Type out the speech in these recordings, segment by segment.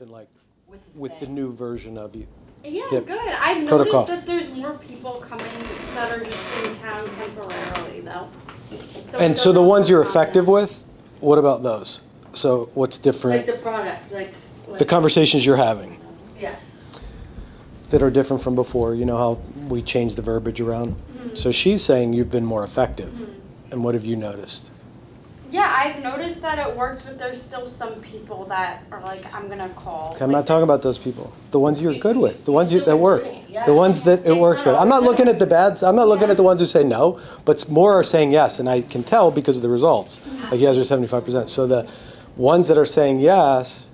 been like with the new version of you? Yeah, Yep. good. I've Protocol. noticed that there's more people coming that are just in town temporarily, though. And so the ones you're effective with, what about those? So what's different? Like the product, like The conversations you're having yes. that are different from before. You know how we changed the verbiage around? Mm-hmm. So she's saying you've been more effective. Mm-hmm. And what have you noticed? Yeah, I've noticed that it works, but there's still some people that are like, I'm gonna call. Okay, I'm not talking about those people. The ones you're good with. The ones still that been work. doing it, yeah. The ones that it It's works not with. I'm not all looking the at the bads. I'm not looking at the ones who say no, but more are saying yes, and I can tell because of the results. Like you guys are 75%. So the ones that are saying yes,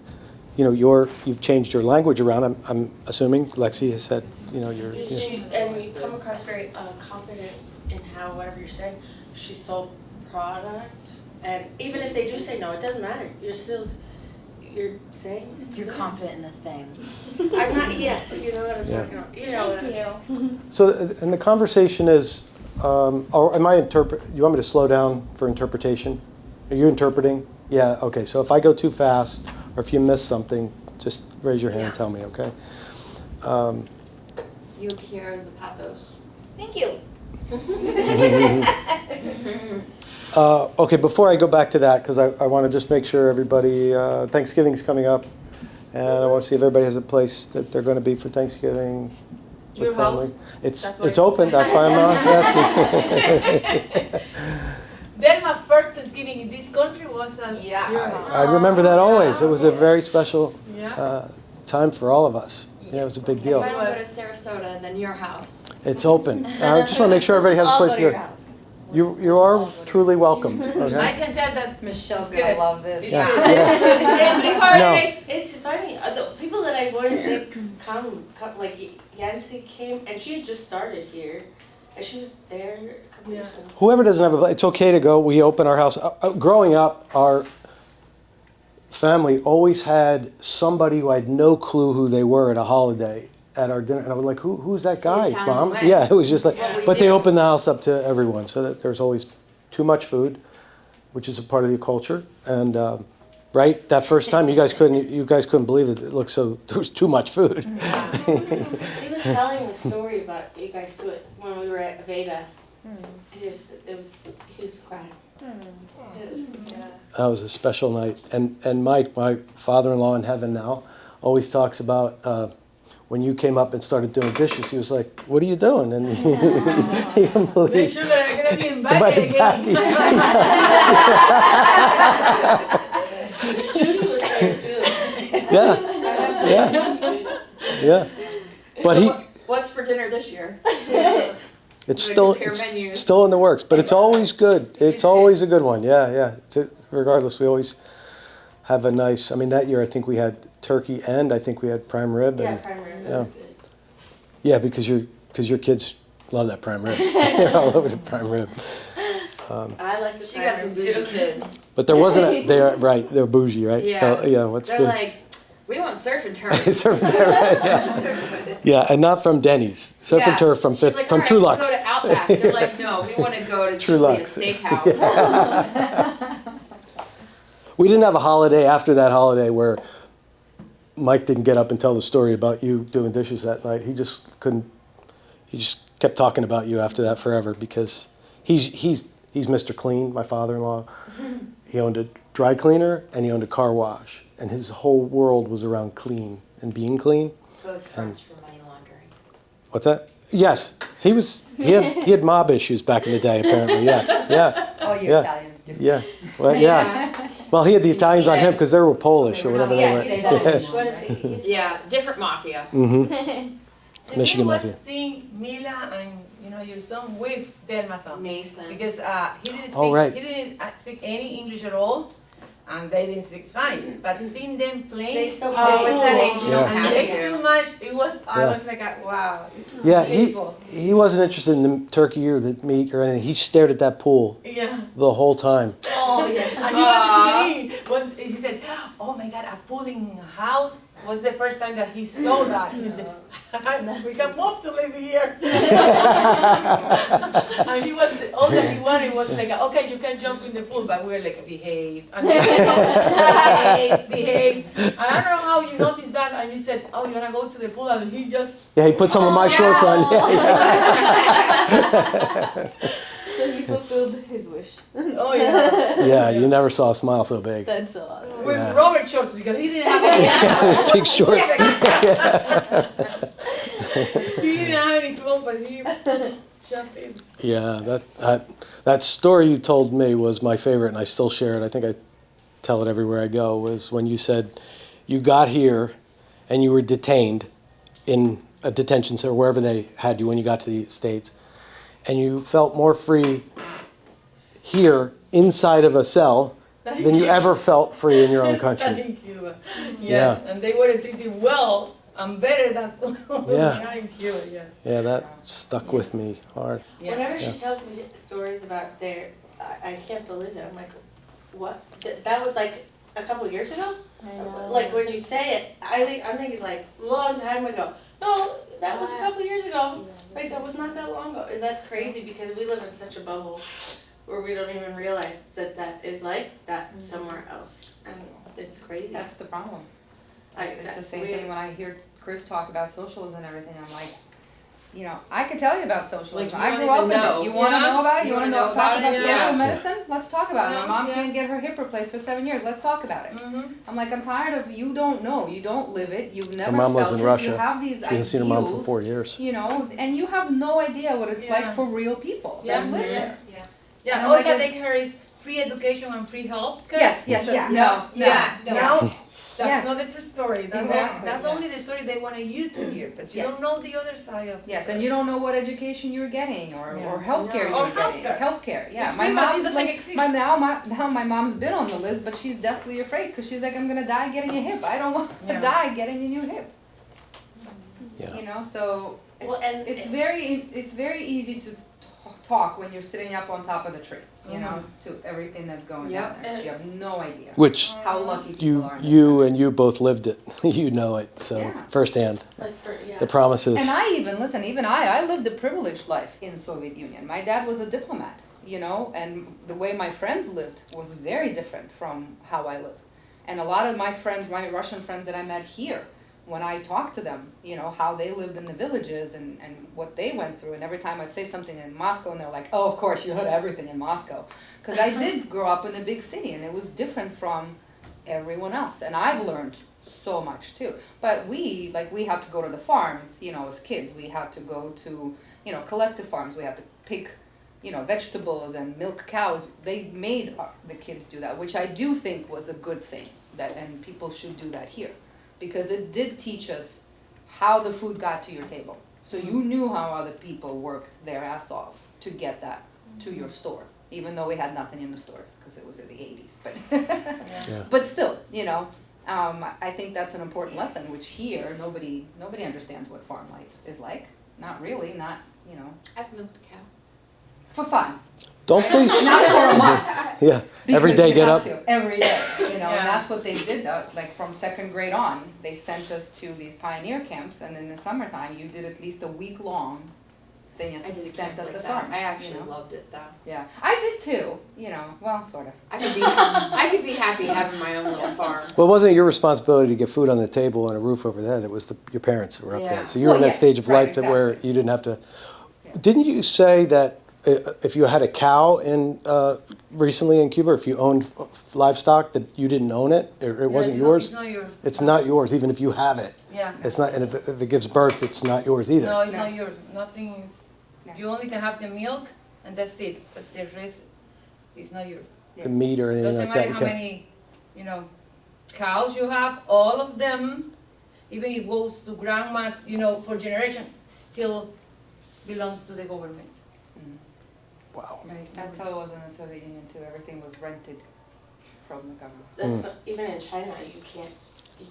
you know, you've changed your language around. I'm assuming Lexi has said, you know, you're. And you come across very confident in how whatever you're saying. She sold product, and even if they do say no, it doesn't matter. You're saying it's You're good. confident in the thing. I'm not. Yes, you know what I'm Yeah. talking about. You know what I'm. So, and the conversation is, or am I you want me to slow down for interpretation? Are you interpreting? Yeah, okay. So if I go too fast, or if you miss something, just raise your hand and tell me, okay? You appear Zapatos. Thank you. Okay, before I go back to that, because I want to just make sure everybody, Thanksgiving's coming up, and I want to see if everybody has a place that they're going to be for Thanksgiving with Your family. house? It's open, that's why I'm not asking. Then my first Thanksgiving in this country was your house. I remember that always. It was a very special Yeah. time for all of us. Yeah, it was a big If deal. I don't go to Sarasota, then your house. It's open. I just want to make sure everybody has a I'll place go to to your go. house. You are truly welcome, I okay? can tell that Michelle's It's gonna good. love this. Yeah. It's funny. The people that I wanted to come, like Yancy came, and she had just started here, and she was there a couple years ago. Whoever doesn't have a place, it's okay to go. We open our house. Growing up, our family always had somebody who I had no clue who they were at a holiday at our dinner. And I was like, who's that guy, Italian Mom? wedding. Yeah, it was just like, That's what we but they do. opened the house up to everyone so that there's always too much food, which is a part of the culture. And right, that first time you guys couldn't believe it. It looked so, there was too much food. He was telling the story about you guys do it when we were at Aveda. He was crying. That was a special night. And Mike, my father-in-law in heaven now, always talks about when you came up and started doing dishes, he was like, what are you doing? And he couldn't Make believe sure that I'm gonna be But invited again. Judy was there too. Yeah. But What's for dinner this year? it's We still compare it's menus. still in the works, but it's always good. It's always a good one. Yeah. Regardless, we always have a nice. I mean, that year I think we had turkey and I think we had prime rib. Yeah, And, prime rib yeah. was good. Yeah, because your kids love that prime rib. They're all over the prime rib. I like the She prime got some rib. two kids. But there wasn't a. They're bougie, right? Yeah. Yeah. What's They're the? like, we want surf and turf. Surf and turf, right, yeah. Yeah, and not from Denny's. Surf and turf from She's Fifth, like, from "All True right, Lux. Go to Outback. They're like, no, we want to go to True Julia Lux. Steakhouse. We didn't have a holiday after that holiday where Mike didn't get up and tell the story about you doing dishes that night. He just couldn't. He just kept talking about you after that forever because he's Mr. Clean, my father-in-law. He owned a dry cleaner and he owned a car wash, and his whole world was around clean and being clean. Both fronts for money laundering. What's that? Yes, he had mob issues back in the day apparently. Yeah. All you Yeah. Italians do. Yeah. Well, yeah. Well, he had the Italians on him because they were Polish or whatever they were. Yes, What is he? Yeah, different mafia. So Michigan he was Mafia. seeing Mila and your son with Delma's son. Mason. Because he didn't speak. Oh, right. He didn't speak any English at all, and they didn't speak Spanish. But seeing them playing, They still Oh, with that age, you Yeah. don't and have next to. too much, it was. I Yeah. was like, wow. Yeah, Beautiful. he wasn't interested in the turkey or the meat or anything. He stared at that pool Yeah. the whole time. Oh yeah. And he was singing. He said, oh my God, a pool in a house was the first time that he saw that. He said, we can move to live here. And he was, all that he wanted was like, okay, you can jump in the pool, but we were like, behave. And behave. And I don't know how you noticed that, and you said, oh, you wanna go to the pool, and he just, Yeah, he put some of my shorts on. So he fulfilled his wish. oh yeah. Yeah, you never saw a smile so big. That's a lot. With Yeah. Robert shorts, because he didn't have any. His pink shorts. He didn't have any clothes, but he jumped in. Yeah, that story you told me was my favorite, and I still share it. I think I tell it everywhere I go. Was when you said you got here, and you were detained in a detention center, wherever they had you when you got to the States, and you felt more free here inside of a cell than you ever felt free in your own country. In Cuba. Yes, Yeah. and they were treated well and better than Yeah. in Cuba, yes. Yeah, that stuck with me hard. Yeah. Whenever she Yeah. tells me stories about their, I can't believe it. I'm like, what? That was like a couple years ago? Like when you say it, I'm thinking like long time ago. No, that was a couple years ago. Like that was not that long ago. And that's crazy because we live in such a bubble where we don't even realize that that is like that somewhere else. And it's crazy. That's the problem. I- It's the same we- thing when I hear Chris talk about socialism and everything, I'm like, you know, I could tell you about socialism. Like, you I don't grew up even with know. it. You wanna Yeah. know about it? You You wanna wanna know talk about about it? social Yeah. medicine? Let's talk about it. My No, mom yeah. can't get her hip replaced for 7 years. Let's talk about it. Mm-hmm. I'm like, I'm tired of, you don't know, you don't live it, you've never mom lives felt in it, Russia. you have these She hasn't seen her mom for ideals, 4 years. you know, and you have no idea what it's Yeah. like for real people Yeah. that live Mhm. there. Yeah, And all like that it- they hear is free education and free health care. Yes, yes, Yeah. no, Now, that's Yes. not the true story. That's, Exactly, that's yeah. only the story they wanted you to hear, but you Yes. don't know the other side of the Yes, story. and you don't know what education you're getting or Yeah. healthcare No. you're Or getting. healthcare. Healthcare, yeah. It's My free, but it mom's doesn't like, exist. now my mom's been on the list, but she's deathly afraid because she's like, I'm gonna die getting a hip. I don't want to Yeah. die getting a new hip. Yeah. You know, so it's, Well, and- it's very easy to talk when you're sitting up on top of the tree. You know, to everything that's going Yep. on there. 'Cause you have no idea Which how lucky people you are. in this you country. and you both lived it. You know it, so Yeah. firsthand. Like for, yeah. The promises. And I lived a privileged life in Soviet Union. My dad was a diplomat, you know, and the way my friends lived was very different from how I live. And a lot of my friends, my Russian friends that I met here, when I talked to them, you know, how they lived in the villages and what they went through. And every time I'd say something in Moscow and they're like, oh, of course, you heard everything in Moscow. Because I did grow up in a big city and it was different from everyone else. And I've learned so much too. But we had to go to the farms, you know, as kids. We had to go to, you know, collective farms. We had to pick, you know, vegetables and milk cows. They made the kids do that, which I do think was a good thing. And people should do that here. Because it did teach us how the food got to your table. So you knew how other people worked their ass off to get that to your store. Even though we had nothing in the stores, because it was in the 80s. But, Yeah. but still, you know, I think that's an important lesson, which here, nobody understands what farm life is like. Not really, not, you know, I've milked a cow. for fun. Don't they? Not for a month. Yeah. Every Because day you get have up. to, every day, you know, Yeah. and that's what they did, like from second grade on, they sent us to these pioneer camps, and in the summertime, you did at least a week-long thing I at did the a camp extent of like the that. farm. I actually you know? loved it though. Yeah, I did too, you know, well, sort of. I could be happy having my own little farm. Well, it wasn't your responsibility to get food on the table and a roof over the head. It was your parents that were up Yeah. there. So you were in Well, that stage of yes, right, life that where exactly. you didn't have to. Yeah. Didn't you say that if you had a cow in recently in Cuba, if you owned livestock, that you didn't own it, or it wasn't yours? It's not yours. It's not yours, even if you have it. Yeah. It's not, and if it gives birth, it's not yours either. No, it's No. not yours. Nothing is. No. You only can have the milk, and that's it. But the rest is not yours. The meat or anything Doesn't like that. matter You how can't. many, you know, cows you have. All of them, even if it goes to grandma, you know, for generation, still belongs to the government. Wow. Right, that's how it was in the Soviet Union too, everything was rented from the government. That's what, even in China, you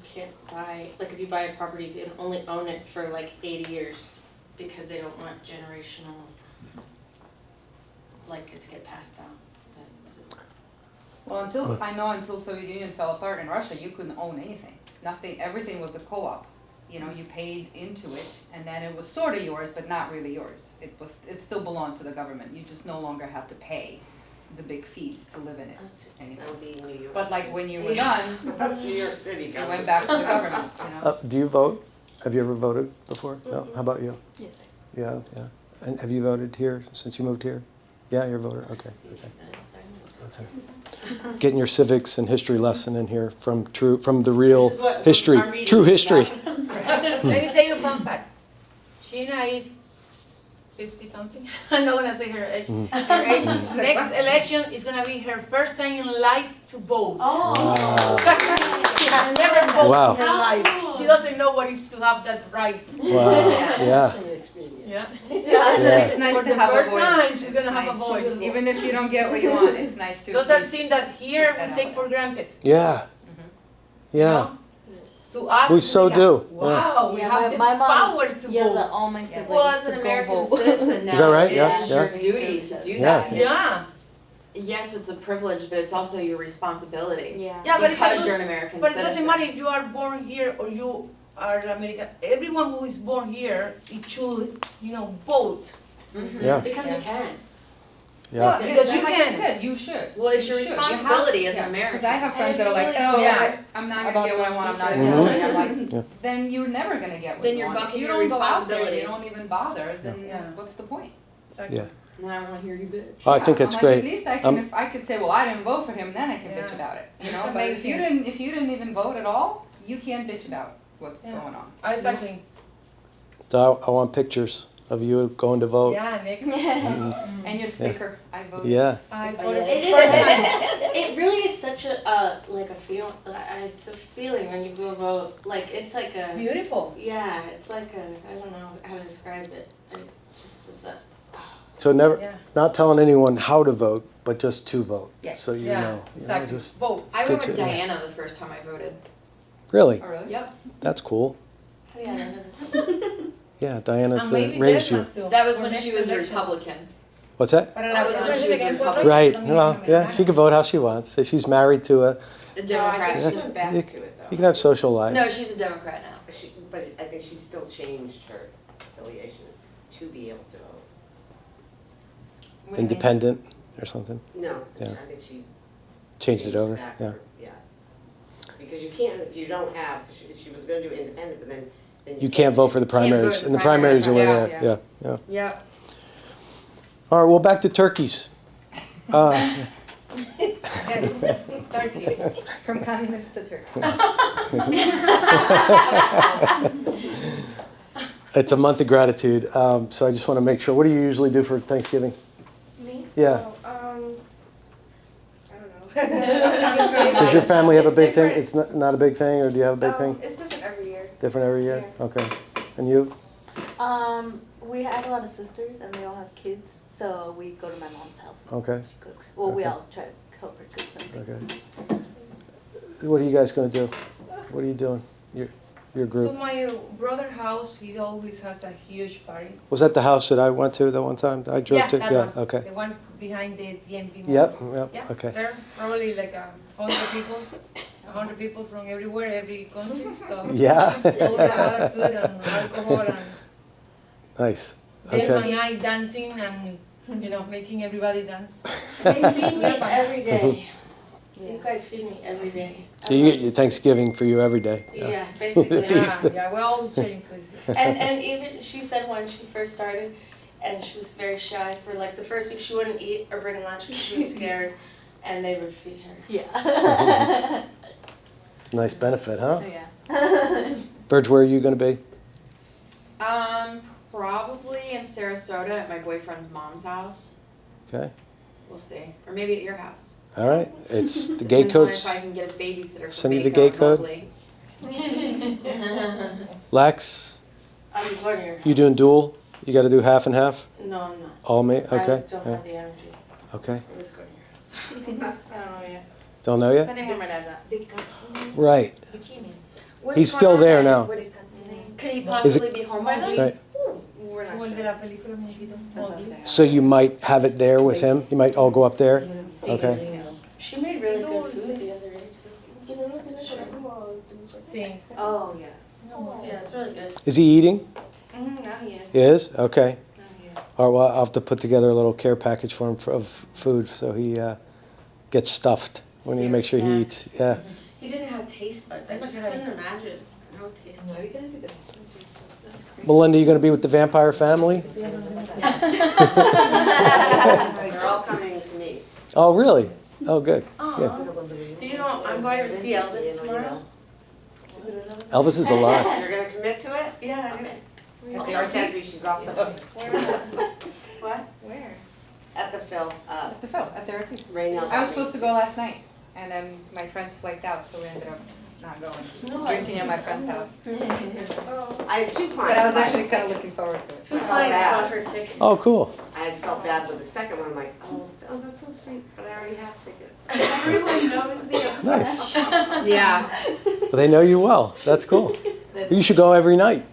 can't buy, like if you buy a property, you can only own it for like 80 years because they don't want generational, like it to get passed down. Well, until Soviet Union fell apart in Russia, you couldn't own anything. Nothing, everything was a co-op. You know, you paid into it, and then it was sort of yours, but not really yours. It still belonged to the government. You just no longer had to pay the big fees to live in it anymore. That would be New York. But like when you were done, That's New York City. it went back to the government, you know? Do you vote? Have you ever voted before? No? How about you? Yes, Yeah, yeah. And have you voted here since you moved here? Yeah, you're a voter, okay, okay. Okay. Getting your civics and history lesson in here from the real This is what history, our meeting true is history. about. Let me tell you a fun fact. Sheena is 50 something. I'm not gonna say her age. Her age. Next election is gonna be her first time in life to vote. Oh. She has never voted Wow. in her life. She doesn't know what it is to have that right. Wow, yeah. Yeah. Yeah. It's nice For to the have a first voice. time, she's gonna It's have a nice. voice. Even if you don't get what you want, it's nice to. Those are please- things that here we take for granted. Yeah. you Yeah. know? To us, We so have, do. Wow, we Yeah, have the my mom power to yells vote. at all my siblings Well, as an to go American vote. citizen now, Is that right? it Yeah, is yeah. your duty to do Yeah. that. It's- Yeah. Yes, it's a privilege, but it's also your responsibility. Yeah. Yeah, but it's Because like- you're an American But it citizen. doesn't matter if you are born here or you are American. Everyone who is born here, it should, vote. Mhm. Yeah. Because Yeah. we can. Yeah. Well, Because you like can. I said, you should. Well, it's your You should. You responsibility as an yeah, American. Because I have friends that are like, And oh, Yeah. I'm not About gonna get what I want, I'm not the gonna future. get what I want. Yeah. Then you're never gonna get what Then you you're want. bucking If you your don't go out there, responsibility. you don't even bother, then Yeah. what's the point? Exactly. Yeah. And I don't want to hear you bitch. Oh, I think Yeah, it's I'm great. Like, at least I can, Um, if I could say, well, I didn't vote for him, then I can bitch Yeah. about it, you It's know? But if you amazing. didn't even vote at all, you can't bitch about what's Yeah. going on. Exactly. So I want pictures of you going to vote. Yeah, next. And your sticker, I voted. Yeah. I It voted is. first time. It really is such a like a feel. It's a feeling when you go vote. Like it's like It's a beautiful. yeah. It's like a I don't know how to describe it. It just is a So never, Yeah. not telling anyone how to vote, but just to vote. Yes. So you Yeah, know, exactly. just, Vote. I Good went to- with yeah. Diana the first time I voted. really? Oh, really? Yep. That's cool. yeah. That is- Yeah, Diana's And that maybe raised you. Desmond still. That was For when next she was a election. Republican. What's that? That was when she was a Republican. Right, well, yeah, she can vote how she wants. If she's married to a, A Democrat. Yes. She went back you- to it though. you can have social life. No, she's a Democrat now. But I think she still changed her affiliation to be able to vote. What do you mean? Independent or something. No, Yeah. I think she. Changed it over, back yeah. her- Yeah. Because you can't, if you don't have, she was gonna do independent, but then You can't vote for the vote in primaries, the and the primaries are primaries, way there, yeah, yeah. Yep. All right, well, back to turkeys. Yes, Turkey. From communist to Turkey. It's a month of gratitude, so I just want to make sure, what do you usually do for Thanksgiving? Me? Yeah. Oh, I don't know. Does your family have a It's big thing? different. It's not a big thing, or do you have a big thing? It's different every year. Different every year? Okay. And you? We have a lot of sisters and they all have kids, so we go to my mom's house. Okay, She cooks. Well, we Okay. all try to help her cook something. okay. What are you guys gonna do? What are you doing? Your To group? my brother's house, he always has a huge party. Was that the house that I went to that one time? I drove to? that Yeah, one. okay. The one behind the DMV. mall. Yep, Yeah, yep, okay. there are probably like 100 people from everywhere, every country. So Yeah? Those are a lot of food and alcohol and Nice, them okay. and I dancing and making everybody dance. They feed me every day. Yeah. You guys feed me every day. So you get your Thanksgiving for you every day? Yeah, basically. Feast. Yeah, we're always sharing food. And even she said when she first started, and she was very shy for like the first week, she wouldn't eat or bring lunch because she was scared, and they would feed her. Yeah. Nice benefit, huh? Yeah. Verge, where are you gonna be? Probably in Sarasota at my boyfriend's mom's house. Okay, We'll see. Or maybe at your house. all right. It's the gay Depends on coats. if I can get a babysitter for Send you the Mako gay and code. Mobley. Lex, I'm going here. you doing dual? You gotta do half and half? No, I'm not. All me, I okay? don't yeah, have the energy. Okay, I'm just going here. I don't know yet. don't know yet? Depending where my dad's at. Right, What's he's going still on there then? now. Could he Is possibly it- be home by then? Right. We're not Como el de sure. la película Mojito. Mowgli. So you might have it there with him? You might all go up there? Okay. She made really Oh, yeah. Yeah, it's really good. Is he eating? Now he is. He is? Okay. Now he is. All right, well, I'll have to put together a little care package for him of food so he gets stuffed when he makes sure he eats. Yeah. He didn't have taste buds. I just couldn't imagine. No taste buds. Melinda, you going to be with the vampire family? They're all coming to me. Oh, really? Oh, good. Aw. Do you know I'm going to see Elvis tomorrow? Elvis is alive. You're gonna commit to it? Yeah, I'm gonna. I'll contact you, she's off the hook. What? Where? At the Phil, At the Phil, at the RT. Rainell. I was supposed to go last night, and then my friends flaked out, so we ended up not going. No. Drinking at my friend's house. I have 2 clients. But I was actually kind of looking forward to it. Two clients bought her ticket. Oh, cool. I felt bad with the second one, I'm like, oh, that's so sweet, but I already have tickets. Everyone knows the obsession. Nice. Yeah. They know you well. That's cool. You should go every night.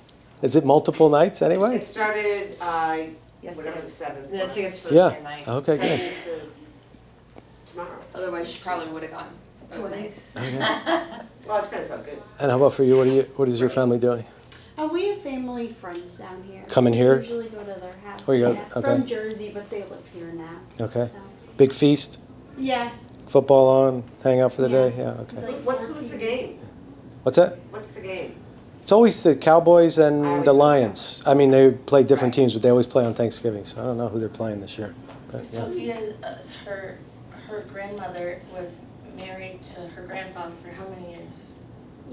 Is it multiple nights anyway? It started, whatever the 7th. The tickets for the Yeah. same night. Okay, good. 7th to tomorrow. Otherwise, she probably would have gone. Twice. Okay. Well, it depends how good. And how about for you? What is your family doing? We have family friends down here. Coming so here? We usually go to their house. Oh, you go- yeah. okay. From Jersey, but they live here now. Okay. So, Big feast? yeah. Football on? Hang out for the Yeah. day? Yeah, It's okay. like Who's 14. the game? What's that? What's the game? It's always the Cowboys and the Oh, yeah. Lions. I mean, they play different Right. teams, but they always play on Thanksgiving, so I don't know who they're playing this year. But, yeah. Sophia, her grandmother was married to her grandfather for how many years?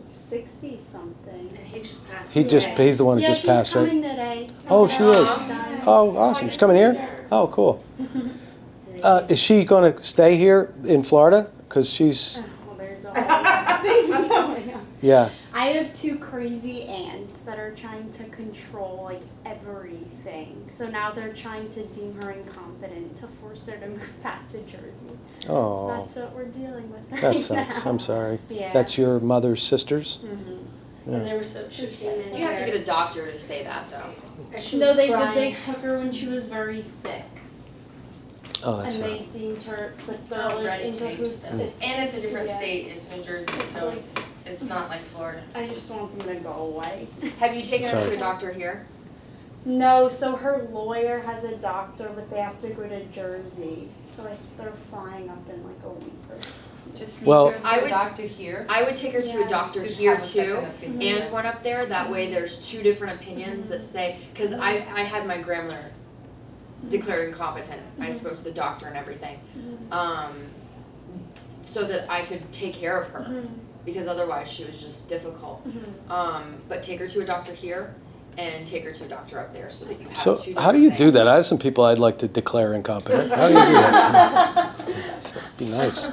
60 something. And he just passed away. He's the one who Yeah, just she's passed, right? coming today. Oh, she is. Died. Oh, awesome. She's coming here? Oh, cool. Is she going to stay here in Florida? Because she's, Well, there's a whole thing going on. yeah. I have 2 crazy aunts that are trying to control like everything. So now they're trying to deem her incompetent to force her to move back to Jersey. So Oh, that's what we're dealing with right that sucks. now. I'm sorry. Yeah. That's your mother's sisters? Mhm. And they were so, she came in You have to there, get a doctor to say that, though. and she No, was they did. crying. They took her when she was very sick, Oh, that's and sad. they deemed her put the It's all like, red into tape who's stuff. it's. And it's a different yeah. state, it's New Jersey, so it's not like Florida. I just want them to go away. Have you taken her Sorry. to a doctor here? No, so her lawyer has a doctor, but they have to go to Jersey. So they're flying up in like a week or so. Just sneak Well- her to I a would- doctor here. I would take her to a Yeah. doctor Just to here have a second too, opinion. and one up there. That way, there's 2 different opinions that say. Because I had my grandmother declared incompetent. I spoke to the doctor and everything, so that I could take care of her. Because otherwise, she was just difficult. But take her to a doctor here, and take her to a doctor up there, so that you have So 2 how do you different do things. that? I have some people I'd like to declare incompetent. How do you do that? It'd be nice.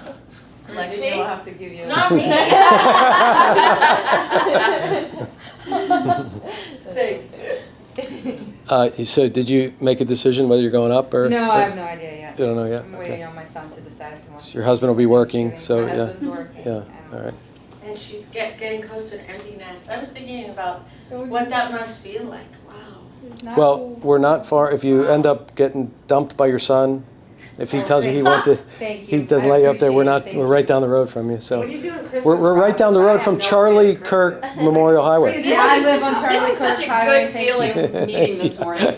Lexi will have to give you. Not me. Thanks. So did you make a decision whether you're going up or? No, I or- have no idea yet. You don't know yet? I'm Okay. waiting on my son to decide if he wants. So to your husband will be working, Thanksgiving. so, My yeah. husband's working. Yeah, and- all right. And she's getting close to an empty nest. I was thinking about what that must feel like. Wow. It's not Well, cool. we're not far, if you end up getting dumped by your son, if he tells you he wants it, Thank you. he doesn't I let you up there, we're appreciate not, it. Thank we're you. right down the road from you, so. What are you doing Christmas? We're right down the road from Charlie Kirk Memorial Highway. Excuse me, I live on This Charlie is such Kirk a Highway. good Thank you. feeling meeting this morning.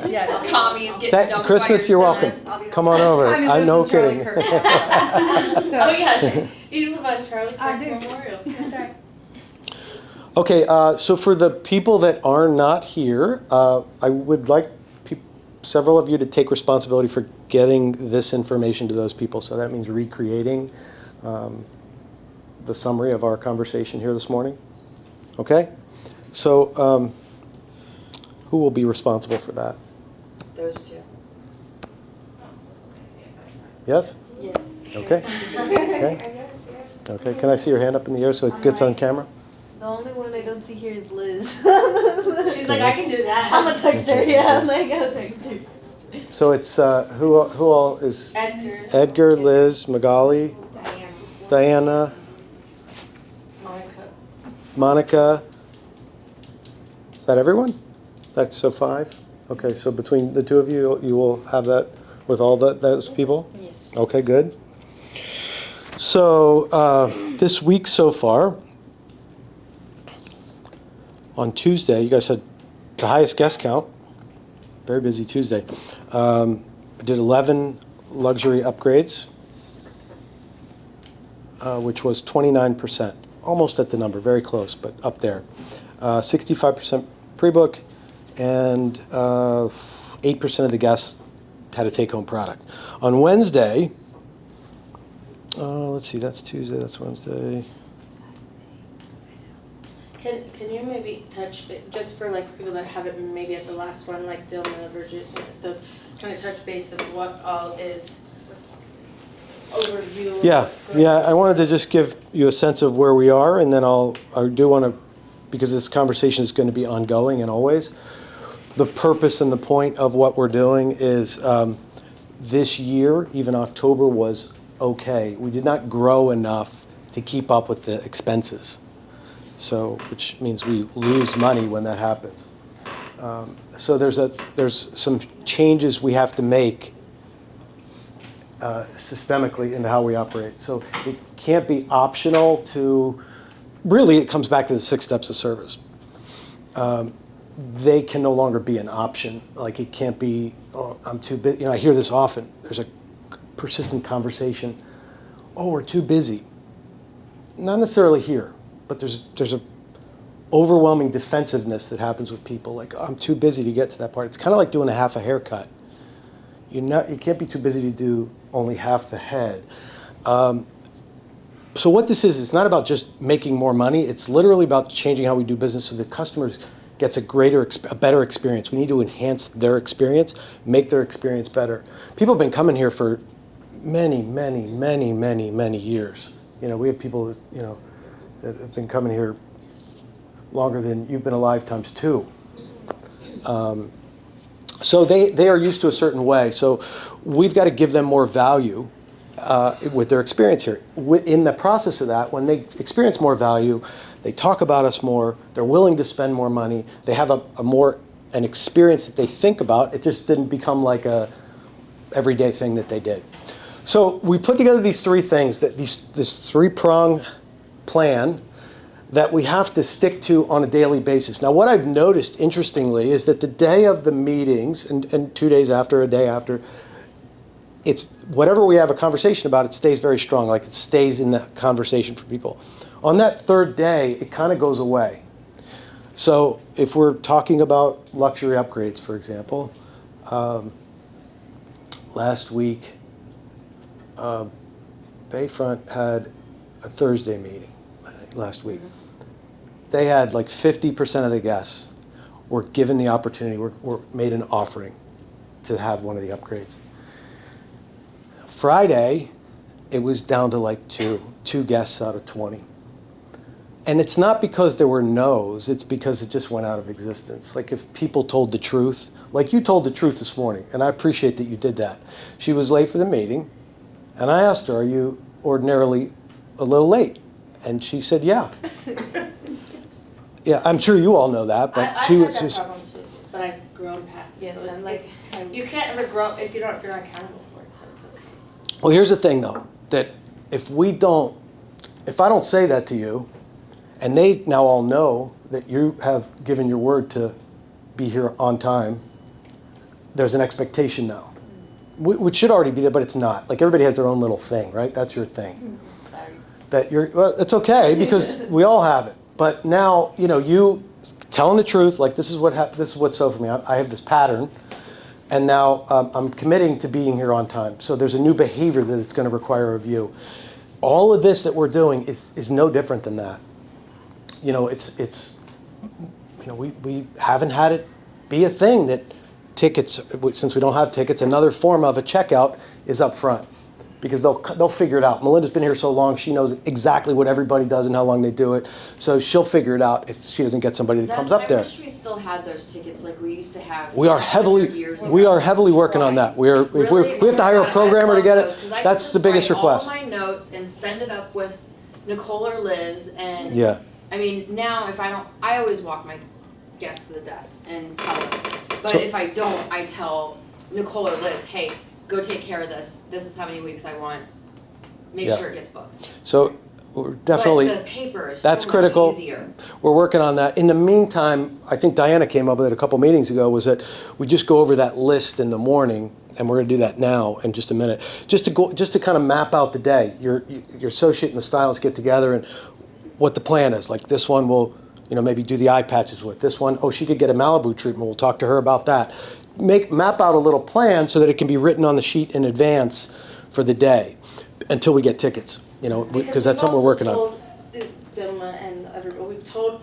Yes. Commies getting That, dumped Christmas, by you're your welcome. son. Come on over. I mean, I'm no lives on Charlie kidding. Kirk Highway. Oh So, yeah, you live on Charlie I Kirk do. Memorial. that's right. Okay, so for the people that are not here, I would like several of you to take responsibility for getting this information to those people. So that means recreating the summary of our conversation here this morning. Okay? So who will be responsible for that? Those 2. Yes? Yes. Okay. Okay. Okay. Can I see your hand up in the air so it gets on camera? The only one I don't see here is Liz. She's like, I can do that. I'm a texter, yeah, I'm like, I'll text her. So it's who all is Edgar, Edgar, Liz, Magali, Diana, Monica. Monica. Is that everyone? That's so 5? Okay, so between the 2 of you, you will have that with all those people? Yes. Okay, good. So this week so far, On Tuesday, you guys had the highest guest count. Very busy Tuesday. I did 11 luxury upgrades, which was 29%. Almost at the number, very close, but up there. 65% pre-book, and 8% of the guests had a take-home product. On Wednesday, let's see, that's Tuesday, that's Wednesday. Can you maybe touch, just for like people that haven't maybe at the last one, like Dylan and Virgin, those, kind of touch base of what all is overview of Yeah, what's going yeah, on? I wanted to just give you a sense of where we are, and then I do want to, because this conversation is going to be ongoing and always, the purpose and the point of what we're doing is this year, even October, was okay. We did not grow enough to keep up with the expenses. So, which means we lose money when that happens. So there's some changes we have to make systemically into how we operate. So it can't be optional to, really it comes back to the 6 steps of service. They can no longer be an option. Like it can't be, oh, I'm too busy. I hear this often. There's a persistent conversation. Oh, we're too busy. Not necessarily here. But there's a overwhelming defensiveness that happens with people. Like, oh, I'm too busy to get to that part. It's kind of like doing a half a haircut. You can't be too busy to do only half the head. So what this is, it's not about just making more money. It's literally about changing how we do business so the customers gets a better experience. We need to enhance their experience, make their experience better. People have been coming here for many, many, many, many, many years. We have people that have been coming here longer than you've been alive times 2. So they are used to a certain way. So we've got to give them more value with their experience here. In the process of that, when they experience more value, they talk about us more, they're willing to spend more money, they have an experience that they think about. It just didn't become like a everyday thing that they did. So we put together these 3 things, this 3-prong plan that we have to stick to on a daily basis. Now, what I've noticed, interestingly, is that the day of the meetings, and 2 days after, a day after, it's whatever we have a conversation about, it stays very strong, like it stays in the conversation for people. On that 3rd day, it kind of goes away. So if we're talking about luxury upgrades, for example, last week, Bayfront had a Thursday meeting last week. They had like 50% of the guests were given the opportunity, were made an offering to have one of the upgrades. Friday, it was down to like two guests out of 20. And it's not because there were no's, it's because it just went out of existence. Like if people told the truth, like you told the truth this morning, and I appreciate that you did that. She was late for the meeting, and I asked her, are you ordinarily a little late? And she said, yeah. Yeah, I'm sure you all know that, but I she had was that just, problem too, but I've grown past it. Yes, So I'm like, you can't ever grow if you're not accountable for it, so it's okay. well, here's the thing though, that if I don't say that to you, and they now all know that you have given your word to be here on time, there's an expectation now, which should already be there, but it's not. Like everybody has their own little thing, right? That's your thing. That well, it's okay because we all have it. But now, you telling the truth, like this is what's so for me. I have this pattern, and now I'm committing to being here on time. So there's a new behavior that it's going to require of you. All of this that we're doing is no different than that. We haven't had it be a thing that tickets, since we don't have tickets, another form of a checkout is up front. Because they'll figure it out. Melinda's been here so long, she knows exactly what everybody does and how long they do it. So she'll figure it out if she doesn't get somebody that comes up there. I wish we still had those tickets like we used to have. We are heavily working on that. We have to hire a programmer to get it. That's the biggest request. I could just write all my notes and send it up with Nicole or Liz, and yeah. I mean now I always walk my guests to the desk and tell them. But So- if I don't, I tell Nicole or Liz, hey, go take care of this. This is how many weeks I want. Make Yeah. sure it gets booked. So we're definitely, But the paper is that's so critical. much easier. We're working on that. In the meantime, I think Diana came up with it a couple meetings ago, was that we just go over that list in the morning, and we're going to do that now in just a minute, just to kind of map out the day. Your associate and the stylist get together and what the plan is. Like this one will, maybe do the eye patches with. This one, she could get a Malibu treatment. We'll talk to her about that. Map out a little plan so that it can be written on the sheet in advance for the day until we get tickets. Because that's something we're working on. We've told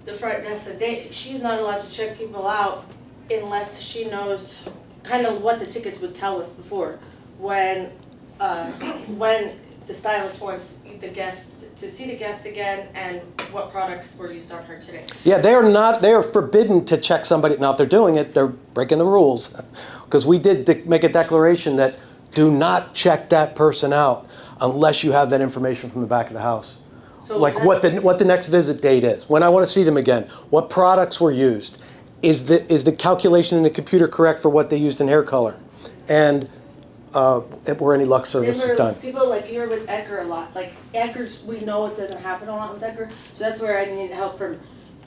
the front desk that she's not allowed to check people out unless she knows kind of what the tickets would tell us before. When the stylist wants the guest to see the guest again and what products were used on her today. Yeah, they are forbidden to check somebody. Now, if they're doing it, they're breaking the rules. Because we did make a declaration that do not check that person out unless you have that information from the back of the house. So like what the next visit date is, when I want to see them again, what products were used, is the calculation in the computer correct for what they used in hair color, and were any Lux services done. People like you're with Edgar a lot. Like Edgar's, we know it doesn't happen a lot with Edgar, so that's where I need help from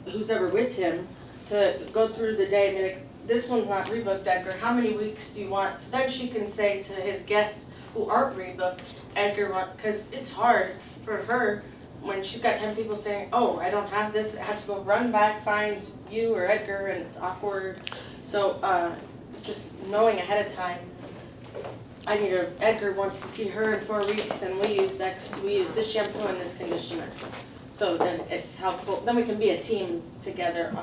who's ever with him to go through the day and be like, this one's not rebooked, Edgar. How many weeks do you want? So then she can say to his guests who aren't rebooked, Edgar, because it's hard for her when she's got 10 people saying, oh, I don't have this. It has to go run back, find you or Edgar, and it's awkward. So just knowing ahead of time, Edgar wants to see her in 4 weeks, and we use this shampoo and this conditioner. So then it's helpful. Then we can be a team together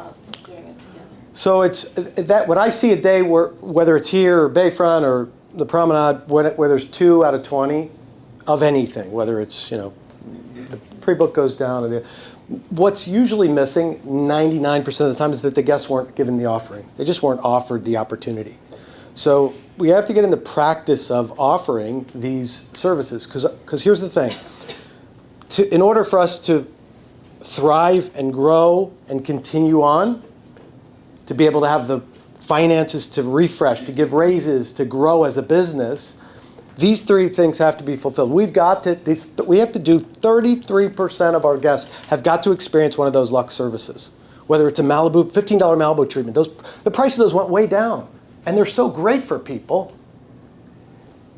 doing it together. So it's that when I see a day whether it's here or Bayfront or the Promenade, where there's 2 out of 20 of anything, whether it's the pre-book goes down, or what's usually missing 99% of the time is that the guests weren't given the offering. They just weren't offered the opportunity. So we have to get in the practice of offering these services, because here's the thing. In order for us to thrive and grow and continue on, to be able to have the finances to refresh, to give raises, to grow as a business, these 3 things have to be fulfilled. We have to do 33% of our guests have got to experience one of those Lux services. Whether it's a $15 Malibu treatment, the price of those went way down. And they're so great for people.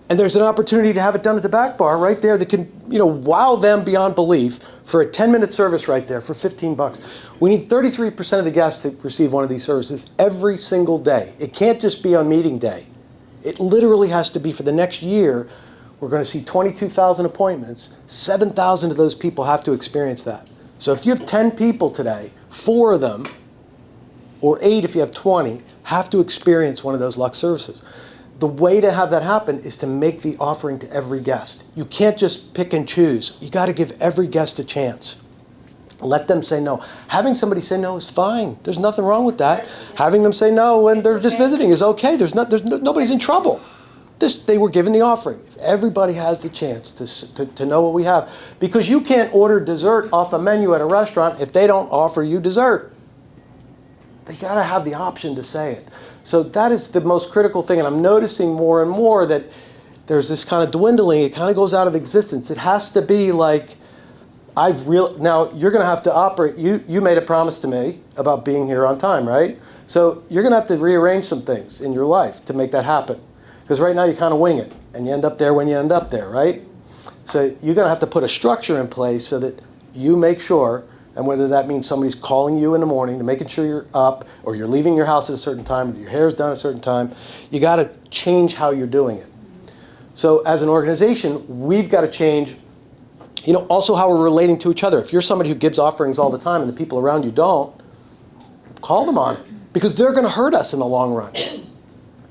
And there's an opportunity to have it done at the back bar right there that can, wow them beyond belief for a 10-minute service right there for $15. We need 33% of the guests to receive one of these services every single day. It can't just be on meeting day. It literally has to be for the next year. We're going to see 22,000 appointments. 7,000 of those people have to experience that. So if you have 10 people today, 4 of them, or 8 if you have 20, have to experience one of those Lux services. The way to have that happen is to make the offering to every guest. You can't just pick and choose. You got to give every guest a chance. Let them say no. Having somebody say no is fine. There's nothing wrong with that. Having them say no when they're just visiting is okay. Nobody's in trouble. They were given the offering. If everybody has the chance to know what we have, because you can't order dessert off a menu at a restaurant if they don't offer you dessert. They got to have the option to say it. So that is the most critical thing, and I'm noticing more and more that there's this kind of dwindling. It kind of goes out of existence. It has to be like, now you're going to have to operate. You made a promise to me about being here on time, right? So you're going to have to rearrange some things in your life to make that happen. Because right now you kind of wing it, and you end up there when you end up there, right? So you're going to have to put a structure in place so that you make sure. And whether that means somebody's calling you in the morning to making sure you're up, or you're leaving your house at a certain time, or your hair's done at a certain time, you got to change how you're doing it. So as an organization, we've got to change, also how we're relating to each other. If you're somebody who gives offerings all the time and the people around you don't, call them on it, because they're going to hurt us in the long run.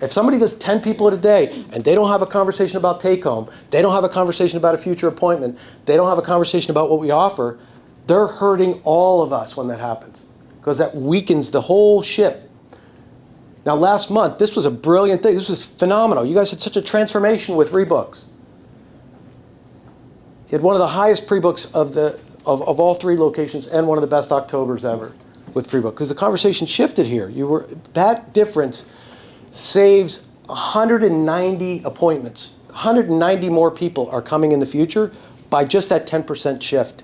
If somebody does 10 people at a day and they don't have a conversation about take home, they don't have a conversation about a future appointment, they don't have a conversation about what we offer, they're hurting all of us when that happens, because that weakens the whole ship. Now, last month, this was a brilliant thing. This was phenomenal. You guys had such a transformation with rebooks. You had one of the highest pre-books of all 3 locations, and one of the best Octobers ever with pre-book, because the conversation shifted here. That difference saves 190 appointments. 190 more people are coming in the future by just that 10% shift.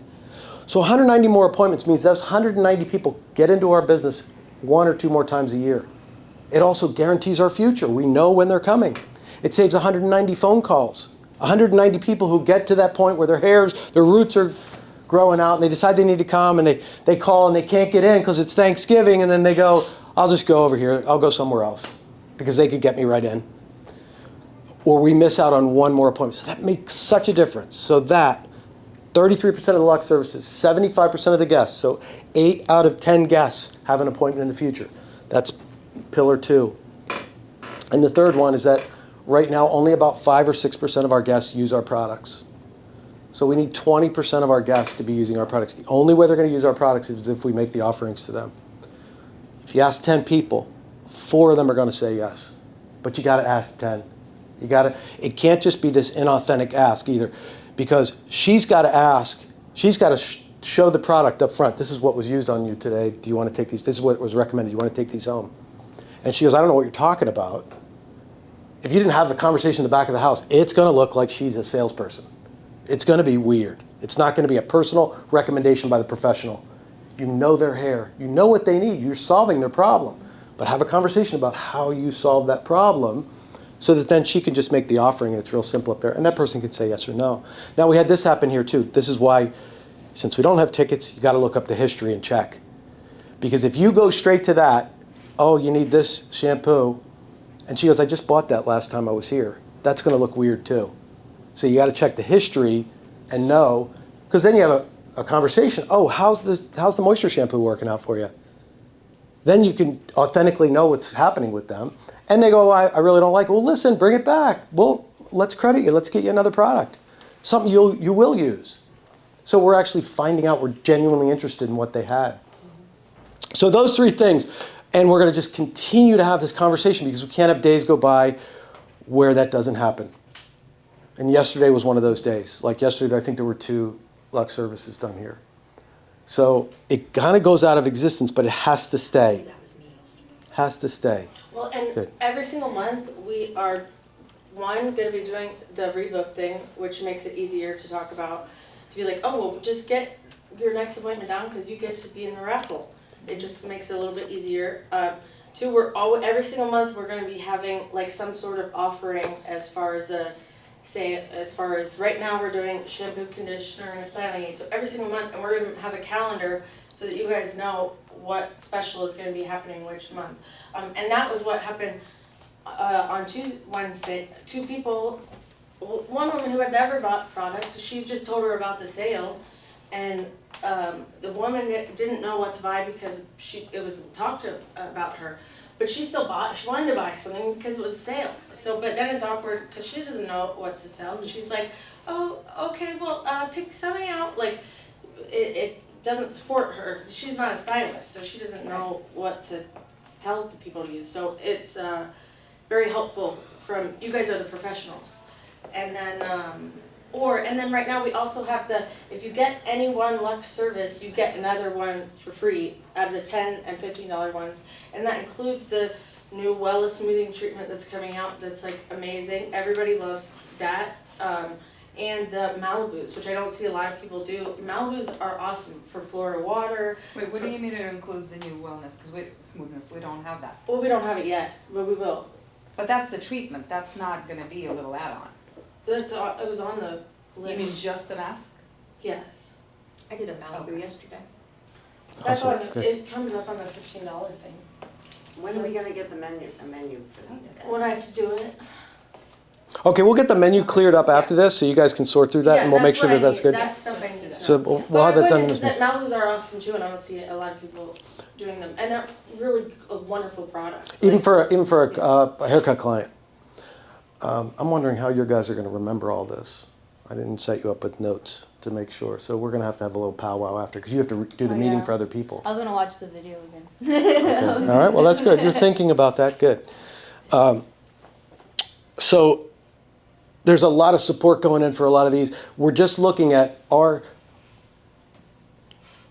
So 190 more appointments means those 190 people get into our business 1 or 2 more times a year. It also guarantees our future. We know when they're coming. It saves 190 phone calls. 190 people who get to that point where their roots are growing out and they decide they need to come and they call and they can't get in because it's Thanksgiving, and then they go, I'll just go over here. I'll go somewhere else because they could get me right in. Or we miss out on 1 more appointment. So that makes such a difference. So that 33% of the Lux Services, 75% of the guests, so 8 out of 10 guests have an appointment in the future. That's pillar 2. And the third one is that right now only about 5 or 6% of our guests use our products. So we need 20% of our guests to be using our products. The only way they're going to use our products is if we make the offerings to them. If you ask 10 people, 4 of them are going to say yes. But you got to ask 10. It can't just be this inauthentic ask either. Because she's got to ask, she's got to show the product up front. This is what was used on you today. Do you want to take these? This is what was recommended. Do you want to take these home? And she goes, I don't know what you're talking about. If you didn't have the conversation in the back of the house, it's going to look like she's a salesperson. It's going to be weird. It's not going to be a personal recommendation by the professional. You know their hair. You know what they need. You're solving their problem. But have a conversation about how you solve that problem, so that then she can just make the offering and it's real simple up there. And that person can say yes or no. Now we had this happen here too. This is why, since we don't have tickets, you got to look up the history and check. Because if you go straight to that, oh, you need this shampoo, and she goes, I just bought that last time I was here. That's going to look weird too. So you got to check the history and know, because then you have a conversation. Oh, how's the moisture shampoo working out for you? Then you can authentically know what's happening with them. And they go, I really don't like it. Well, listen, bring it back. Well, let's credit you. Let's get you another product. Something you will use. So we're actually finding out we're genuinely interested in what they had. So those 3 things. And we're going to just continue to have this conversation because we can't have days go by where that doesn't happen. And yesterday was one of those days. Like yesterday, I think there were 2 Lux Services done here. So it kind of goes out of existence, but it has to stay. That was me yesterday. Has to stay. Well, and Good. every single month, we are, going to be doing the rebook thing, which makes it easier to talk about. To be like, oh, well, just get your next appointment down because you get to be in the raffle. It just makes it a little bit easier. 2, every single month, we're going to be having like some sort of offering as far as right now we're doing shampoo, conditioner, and a styling aid. So every single month, and we're going to have a calendar so that you guys know what special is going to be happening which month. And that was what happened on Wednesday. 2 people, one woman who had never bought product, she just told her about the sale, and the woman didn't know what to buy because it was talked about her. But she still bought, she wanted to buy something because it was a sale. So, but then it's awkward because she doesn't know what to sell. And she's like, oh, okay, well, pick something out. Like, it doesn't support her. She's not a stylist, so she doesn't know what to tell the people to use. So it's very helpful from, you guys are the professionals. And then, and then right now we also have if you get any one Lux service, you get another one for free out of the $10 and $15 ones. And that includes the new Wella smoothing treatment that's coming out that's like amazing. Everybody loves that. And the Malibus, which I don't see a lot of people do. Malibus are awesome for Florida water. Wait, what do you mean it includes the new wellness? Because smoothness, we don't have that. Well, we don't have it yet, but we will. But that's the treatment. That's not going to be a little add-on. It was on the list. You mean just the mask? Yes. I did a Malibu yesterday. That's Awesome. on Good. it comes up on the $15 thing. When are we gonna get a menu for these? When I have to do it. Okay, we'll get the menu cleared up after this so you guys can sort through that and we'll make sure that that's good. That's stuff I need. So we'll have that done in this But month. Malibus are awesome too, and I don't see a lot of people doing them, and they're really a wonderful product. Even Like, for a haircut client. I'm wondering how you guys are going to remember all this. I didn't set you up with notes to make sure. So we're going to have a little powwow after because you have to do the meeting for other people. I was gonna watch the video again. Okay. All right, well, that's good. You're thinking about that. Good. So there's a lot of support going in for a lot of these. We're just looking at are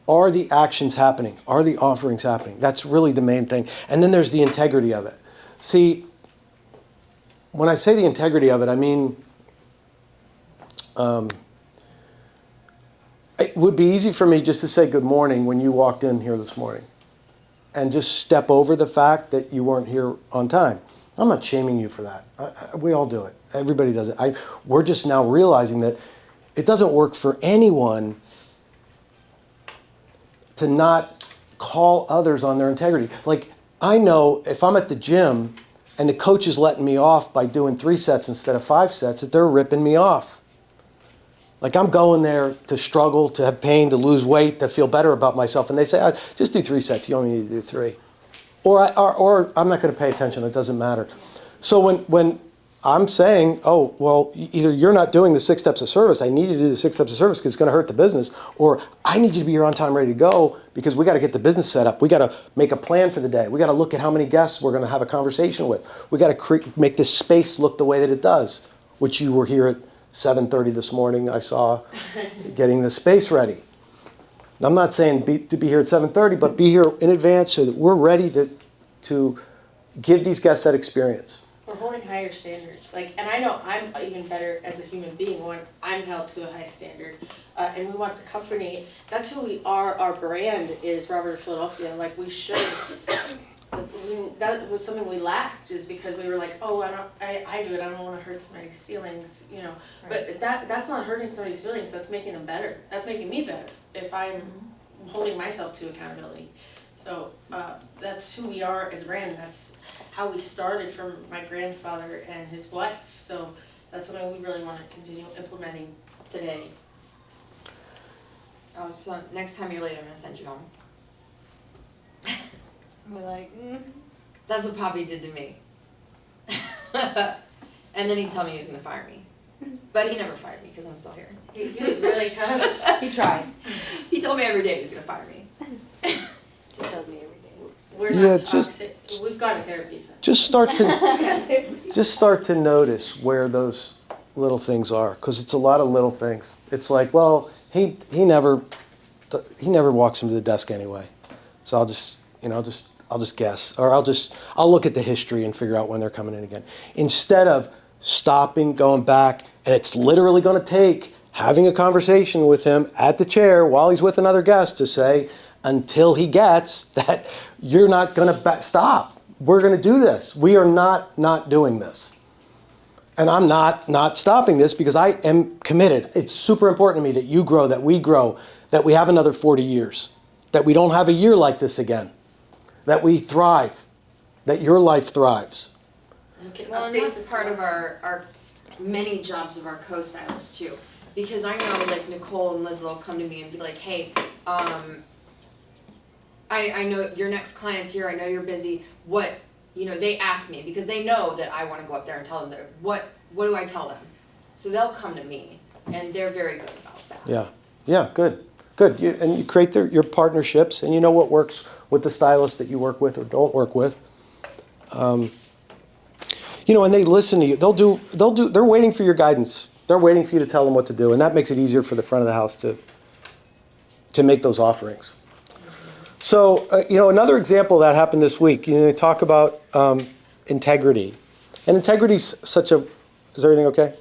the actions happening? Are the offerings happening? That's really the main thing. And then there's the integrity of it. See, when I say the integrity of it, I mean It would be easy for me just to say good morning when you walked in here this morning and just step over the fact that you weren't here on time. I'm not shaming you for that. We all do it. Everybody does it. We're just now realizing that it doesn't work for anyone to not call others on their integrity. Like, I know if I'm at the gym and the coach is letting me off by doing 3 sets instead of 5 sets, that they're ripping me off. Like, I'm going there to struggle, to have pain, to lose weight, to feel better about myself. And they say, just do 3 sets. You only need to do 3. Or I'm not going to pay attention. It doesn't matter. So when I'm saying, oh, well, either you're not doing the 6 steps of service, I need you to do the 6 steps of service because it's going to hurt the business, or I need you to be here on time, ready to go because we got to get the business set up. We got to make a plan for the day. We got to look at how many guests we're going to have a conversation with. We got to make this space look the way that it does, which you were here at 7:30 this morning. I saw getting the space ready. I'm not saying to be here at 7:30, but be here in advance so that we're ready to give these guests that experience. We're holding higher standards. Like, and I know I'm even better as a human being when I'm held to a high standard. And we want the company, that's who we are. Our brand is Robert of Philadelphia. Like, we should. That was something we lacked, is because we were like, oh, I do it. I don't want to hurt somebody's feelings, you know. Right. But that's not hurting somebody's feelings. That's making them better. That's making me better if I'm holding myself to accountability. So that's who we are as a brand. That's how we started from my grandfather and his wife. So that's something we really want to continue implementing today. Oh, so next time you're late, I'm gonna send you home. We're like, That's what Poppy did to me. And then he told me he was gonna fire me. But he never fired me because I'm still here. He was really tough. He tried. He told me every day he was gonna fire me. she tells me every day. We're Yeah, not toxic. We've got a therapy session. Just start to notice where those little things are, because it's a lot of little things. It's like, well, he never walks him to the desk anyway, so I'll just guess, or I'll look at the history and figure out when they're coming in again, instead of stopping, going back, and it's literally going to take having a conversation with him at the chair while he's with another guest to say, until he gets that you're not going to stop. We're going to do this. We are not doing this. And I'm not stopping this because I am committed. It's super important to me that you grow, that we grow, that we have another 40 years, that we don't have a year like this again, that we thrive, that your life thrives. Well, and that's part of our many jobs of our co-stylists too. Because I know, like, Nicole and Liz will come to me and be like, hey, I know your next client's here, I know you're busy, they ask me because they know that I want to go up there and tell them that, what do I tell them? So they'll come to me, and they're very good about that. Yeah, good. And you create your partnerships, and you know what works with the stylists that you work with or don't work with. And they listen to you. They're waiting for your guidance. They're waiting for you to tell them what to do, and that makes it easier for the front of the house to make those offerings. So, another example that happened this week, they talk about integrity. And integrity's such a, is everything okay?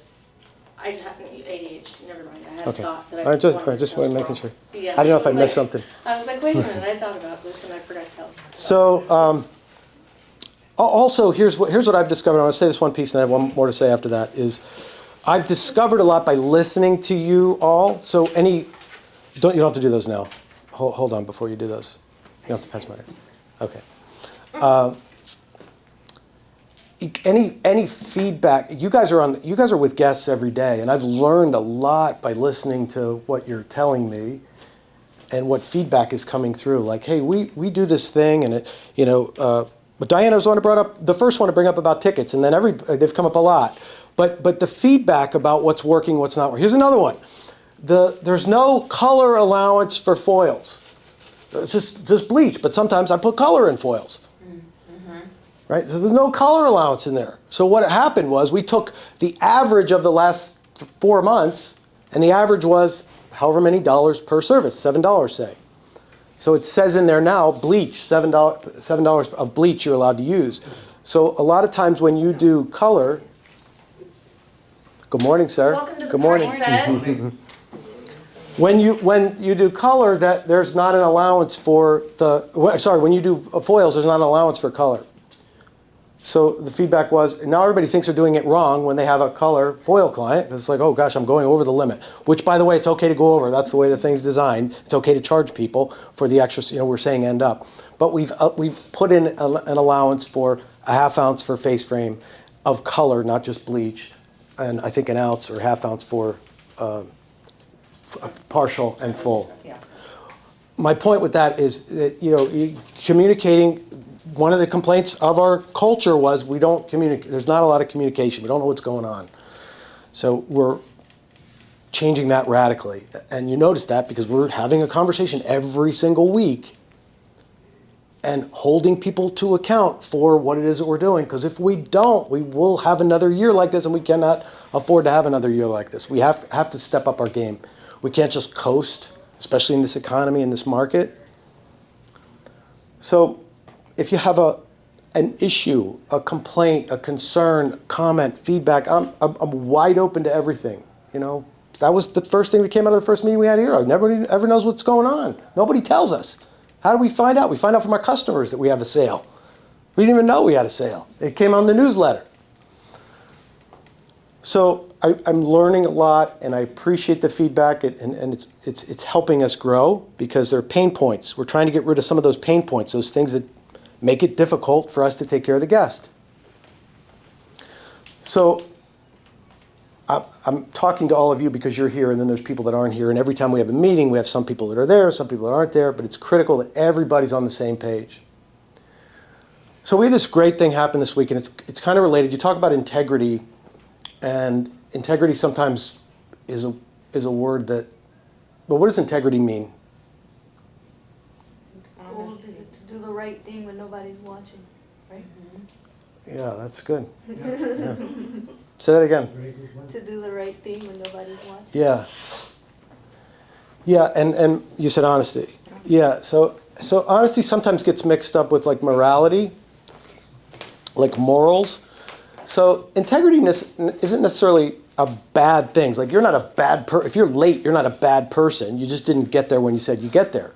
I just have ADHD, never mind. I had Okay. a thought that I just wanted making sure. Yeah, I don't know if I was missed something. I was like, wait a minute, I thought about this and I forgot to tell. So, also, here's what I've discovered. I want to say this one piece, and I have one more to say after that, is I've discovered a lot by listening to you all. So you don't have to do those now. Hold on before you do those. You don't have to pass my. Okay. Any feedback? You guys are with guests every day, and I've learned a lot by listening to what you're telling me, and what feedback is coming through. Like, hey, we do this thing, and but Diana was the first one to bring up about tickets, and then they've come up a lot. But the feedback about what's working, what's not working. Here's another one. There's no color allowance for foils. It's just bleach, but sometimes I put color in foils. Mm-hmm. Right? So there's no color allowance in there. So what happened was we took the average of the last 4 months, and the average was however many dollars per service, $7, say. So it says in there now, bleach, $7 of bleach you're allowed to use. So a lot of times when you do color, good morning, sir. Welcome to the good party, morning. Fez. When you do color, that there's not an allowance for when you do foils, there's not an allowance for color. So the feedback was, now everybody thinks they're doing it wrong when they have a color foil client. It's like, oh gosh, I'm going over the limit. Which, by the way, it's okay to go over. That's the way the thing's designed. It's okay to charge people for the extra, we're saying end up. But we've put in an allowance for a ½ ounce for face frame of color, not just bleach, and I think an ounce or ½ ounce for partial and full. Yeah. My point with that is that, communicating, one of the complaints of our culture was we don't communicate. There's not a lot of communication. We don't know what's going on. So we're changing that radically. And you notice that because we're having a conversation every single week and holding people to account for what it is that we're doing. Because if we don't, we will have another year like this, and we cannot afford to have another year like this. We have to step up our game. We can't just coast, especially in this economy, in this market. So if you have an issue, a complaint, a concern, comment, feedback, I'm wide open to everything. That was the first thing that came out of the first meeting we had here. Nobody ever knows what's going on. Nobody tells us. How do we find out? We find out from our customers that we have a sale. We didn't even know we had a sale. It came on the newsletter. So I'm learning a lot, and I appreciate the feedback, and it's helping us grow because there are pain points. We're trying to get rid of some of those pain points, those things that make it difficult for us to take care of the guest. So I'm talking to all of you because you're here, and then there's people that aren't here. And every time we have a meeting, we have some people that are there, some people that aren't there. But it's critical that everybody's on the same page. So we had this great thing happen this week, and it's kind of related. You talk about integrity, and integrity sometimes is a word that. But what does integrity mean? To do the right thing when nobody's watching, right? Yeah, that's good. Yeah. Say that again. To do the right thing when nobody's watching. Yeah. Yeah, and you said honesty. Yeah, so honesty sometimes gets mixed up with like morality, like morals. So integrity isn't necessarily a bad thing. It's like you're not a bad person. If you're late, you're not a bad person. You just didn't get there when you said you get there.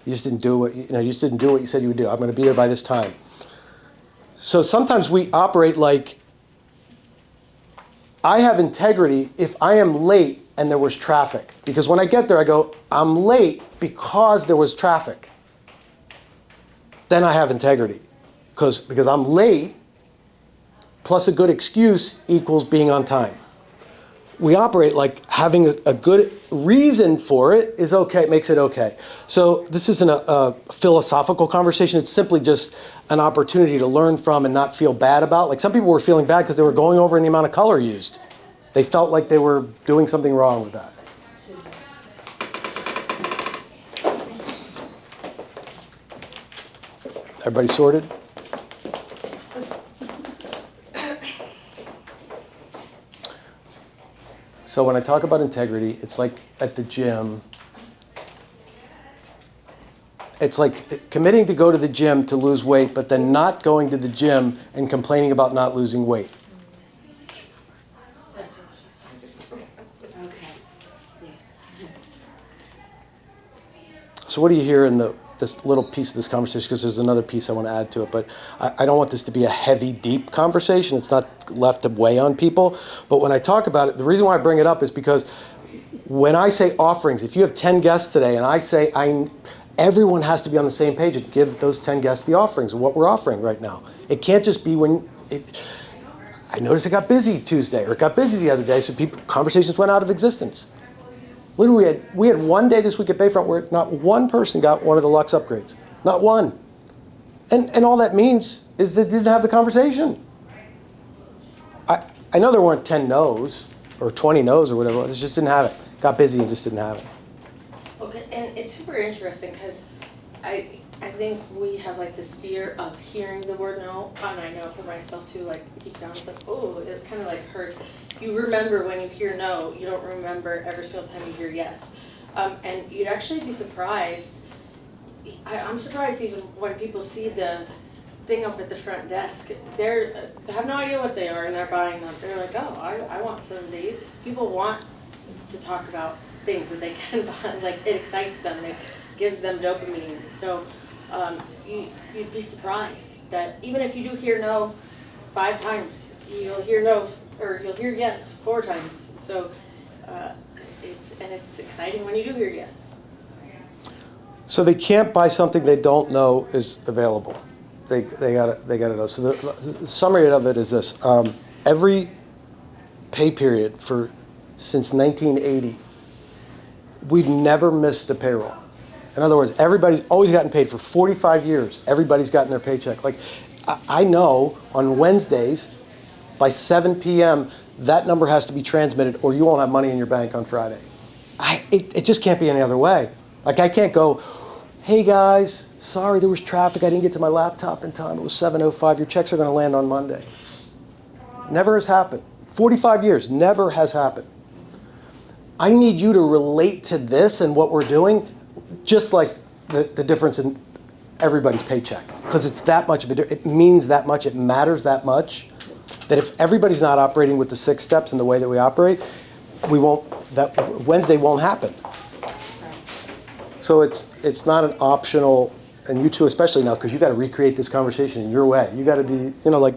You just didn't do what you just didn't do what you said you would do. I'm going to be there by this time. So sometimes we operate like I have integrity if I am late and there was traffic. Because when I get there, I go, I'm late because there was traffic. Then I have integrity. Because I'm late plus a good excuse equals being on time. We operate like having a good reason for it is okay, it makes it okay. So this isn't a philosophical conversation. It's simply just an opportunity to learn from and not feel bad about. Like some people were feeling bad because they were going over in the amount of color used. They felt like they were doing something wrong with that. Everybody sorted? So when I talk about integrity, it's like at the gym. It's like committing to go to the gym to lose weight, but then not going to the gym and complaining about not losing weight. So what do you hear in this little piece of this conversation? Because there's another piece I want to add to it, but I don't want this to be a heavy, deep conversation. It's not left to weigh on people. But when I talk about it, the reason why I bring it up is because when I say offerings, if you have 10 guests today and I say everyone has to be on the same page and give those 10 guests the offerings of what we're offering right now. It can't just be I noticed it got busy Tuesday or it got busy the other day, so conversations went out of existence. Literally, we had one day this week at Bayfront where not one person got one of the Lux upgrades. Not one. And all that means is they didn't have the conversation. I know there weren't 10 no's or 20 no's or whatever it was. It just didn't have it. Got busy and just didn't have it. Okay, and it's super interesting because I think we have like this fear of hearing the word no, and I know for myself too, like deep down it's like, oh, it kind of like hurt. You remember when you hear no, you don't remember every single time you hear yes. And you'd actually be surprised, I'm surprised even when people see the thing up at the front desk, they have no idea what they are and they're buying them. They're like, oh, I want some of these. People want to talk about things that they can buy, like it excites them, it gives them dopamine. So you'd be surprised that even if you do hear no 5 times, you'll hear no, or you'll hear yes 4 times. So it's exciting when you do hear yes. So they can't buy something they don't know is available. They gotta know. So the summary of it is this: every pay period since 1980, we've never missed a payroll. In other words, everybody's always gotten paid for 45 years. Everybody's gotten their paycheck. Like I know on Wednesdays by 7 p.m. that number has to be transmitted, or you won't have money in your bank on Friday. It just can't be any other way. Like I can't go, hey guys, sorry there was traffic, I didn't get to my laptop in time, it was 7:05, your checks are gonna land on Monday. Never has happened. 45 years, never has happened. I need you to relate to this and what we're doing, just like the difference in everybody's paycheck. Because it's that much of it means that much, it matters that much, that if everybody's not operating with the 6 steps in the way that we operate, that Wednesday won't happen. So it's not an optional, and you two especially now, because you got to recreate this conversation in your way. You got to be, like,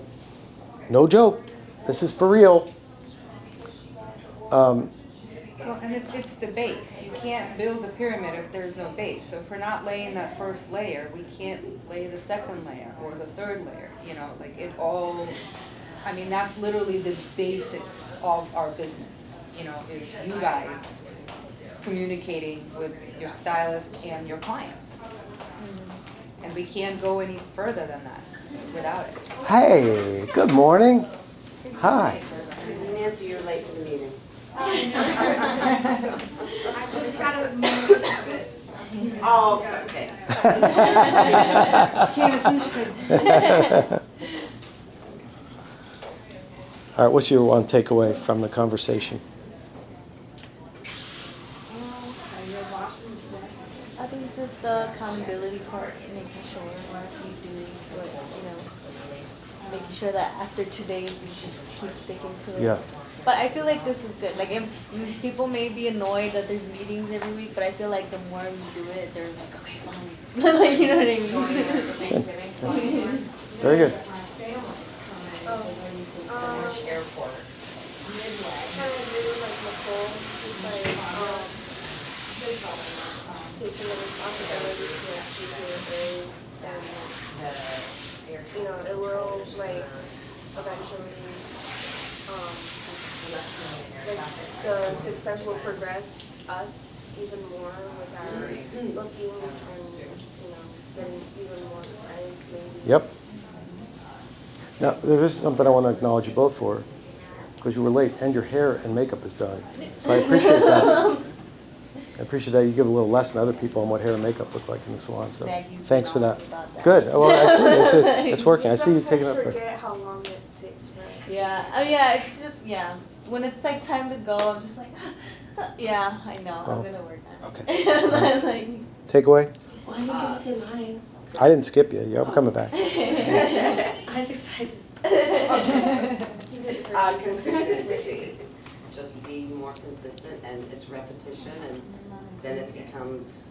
no joke. This is for real. Well, and it's the base. You can't build a pyramid if there's no base. So if we're not laying that first layer, we can't lay the second layer or the third layer. Like it all, that's literally the basics of our business. Is you guys communicating with your stylist and your clients. And we can't go any further than that without it. Hey, good morning. Hi. Nancy, you're late for the meeting. I just got a nervous a bit. Oh, okay. All right, what's your one takeaway from the conversation? I think just the accountability part, making sure what you do, making sure that after 2 days we just keep sticking to it. Yeah. But I feel like this is good. Like, people may be annoyed that there's meetings every week, but I feel like the more we do it, they're like, okay, fine. Like, you know what I mean? Very good. Taking the responsibility to actually do it right, and it will eventually the success will progress us even more with our bookings and getting even more clients maybe. Yep. Now, there is something I want to acknowledge you both for, because you were late, and your hair and makeup is done. So I appreciate that. I appreciate that you give a little lesson to other people on what hair and makeup look like in the salon. So thanks for that. Good. Well, I see it's working. I see you taking it. Forget how long it takes for us. Yeah. Oh, yeah. It's just when it's like time to go, I'm just like, yeah, I know. Well, I'm gonna work on it. Okay. Takeaway? Well, I didn't get to say mine. I didn't skip you. I'm coming back. I was excited. Consistency. Just be more consistent, and it's repetition, and then it becomes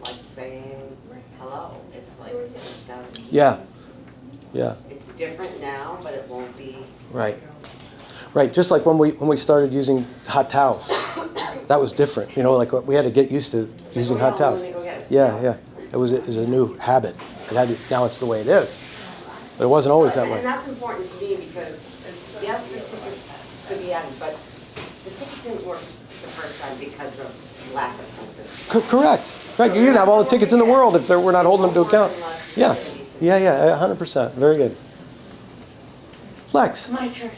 like saying hello. It's like it's gotta be. Yeah. It's different now, but it won't be. Right. Just like when we started using hot towels, that was different. Like we had to get used to using hot towels. Yeah. It was a new habit. Now it's the way it is, but it wasn't always that way. And that's important to me because yes, the tickets could be added, but the tickets didn't work the first time because of lack of consistency. Correct. You can have all the tickets in the world if we're not holding them to account. Yeah, 100%. Very good. Lex. My turn.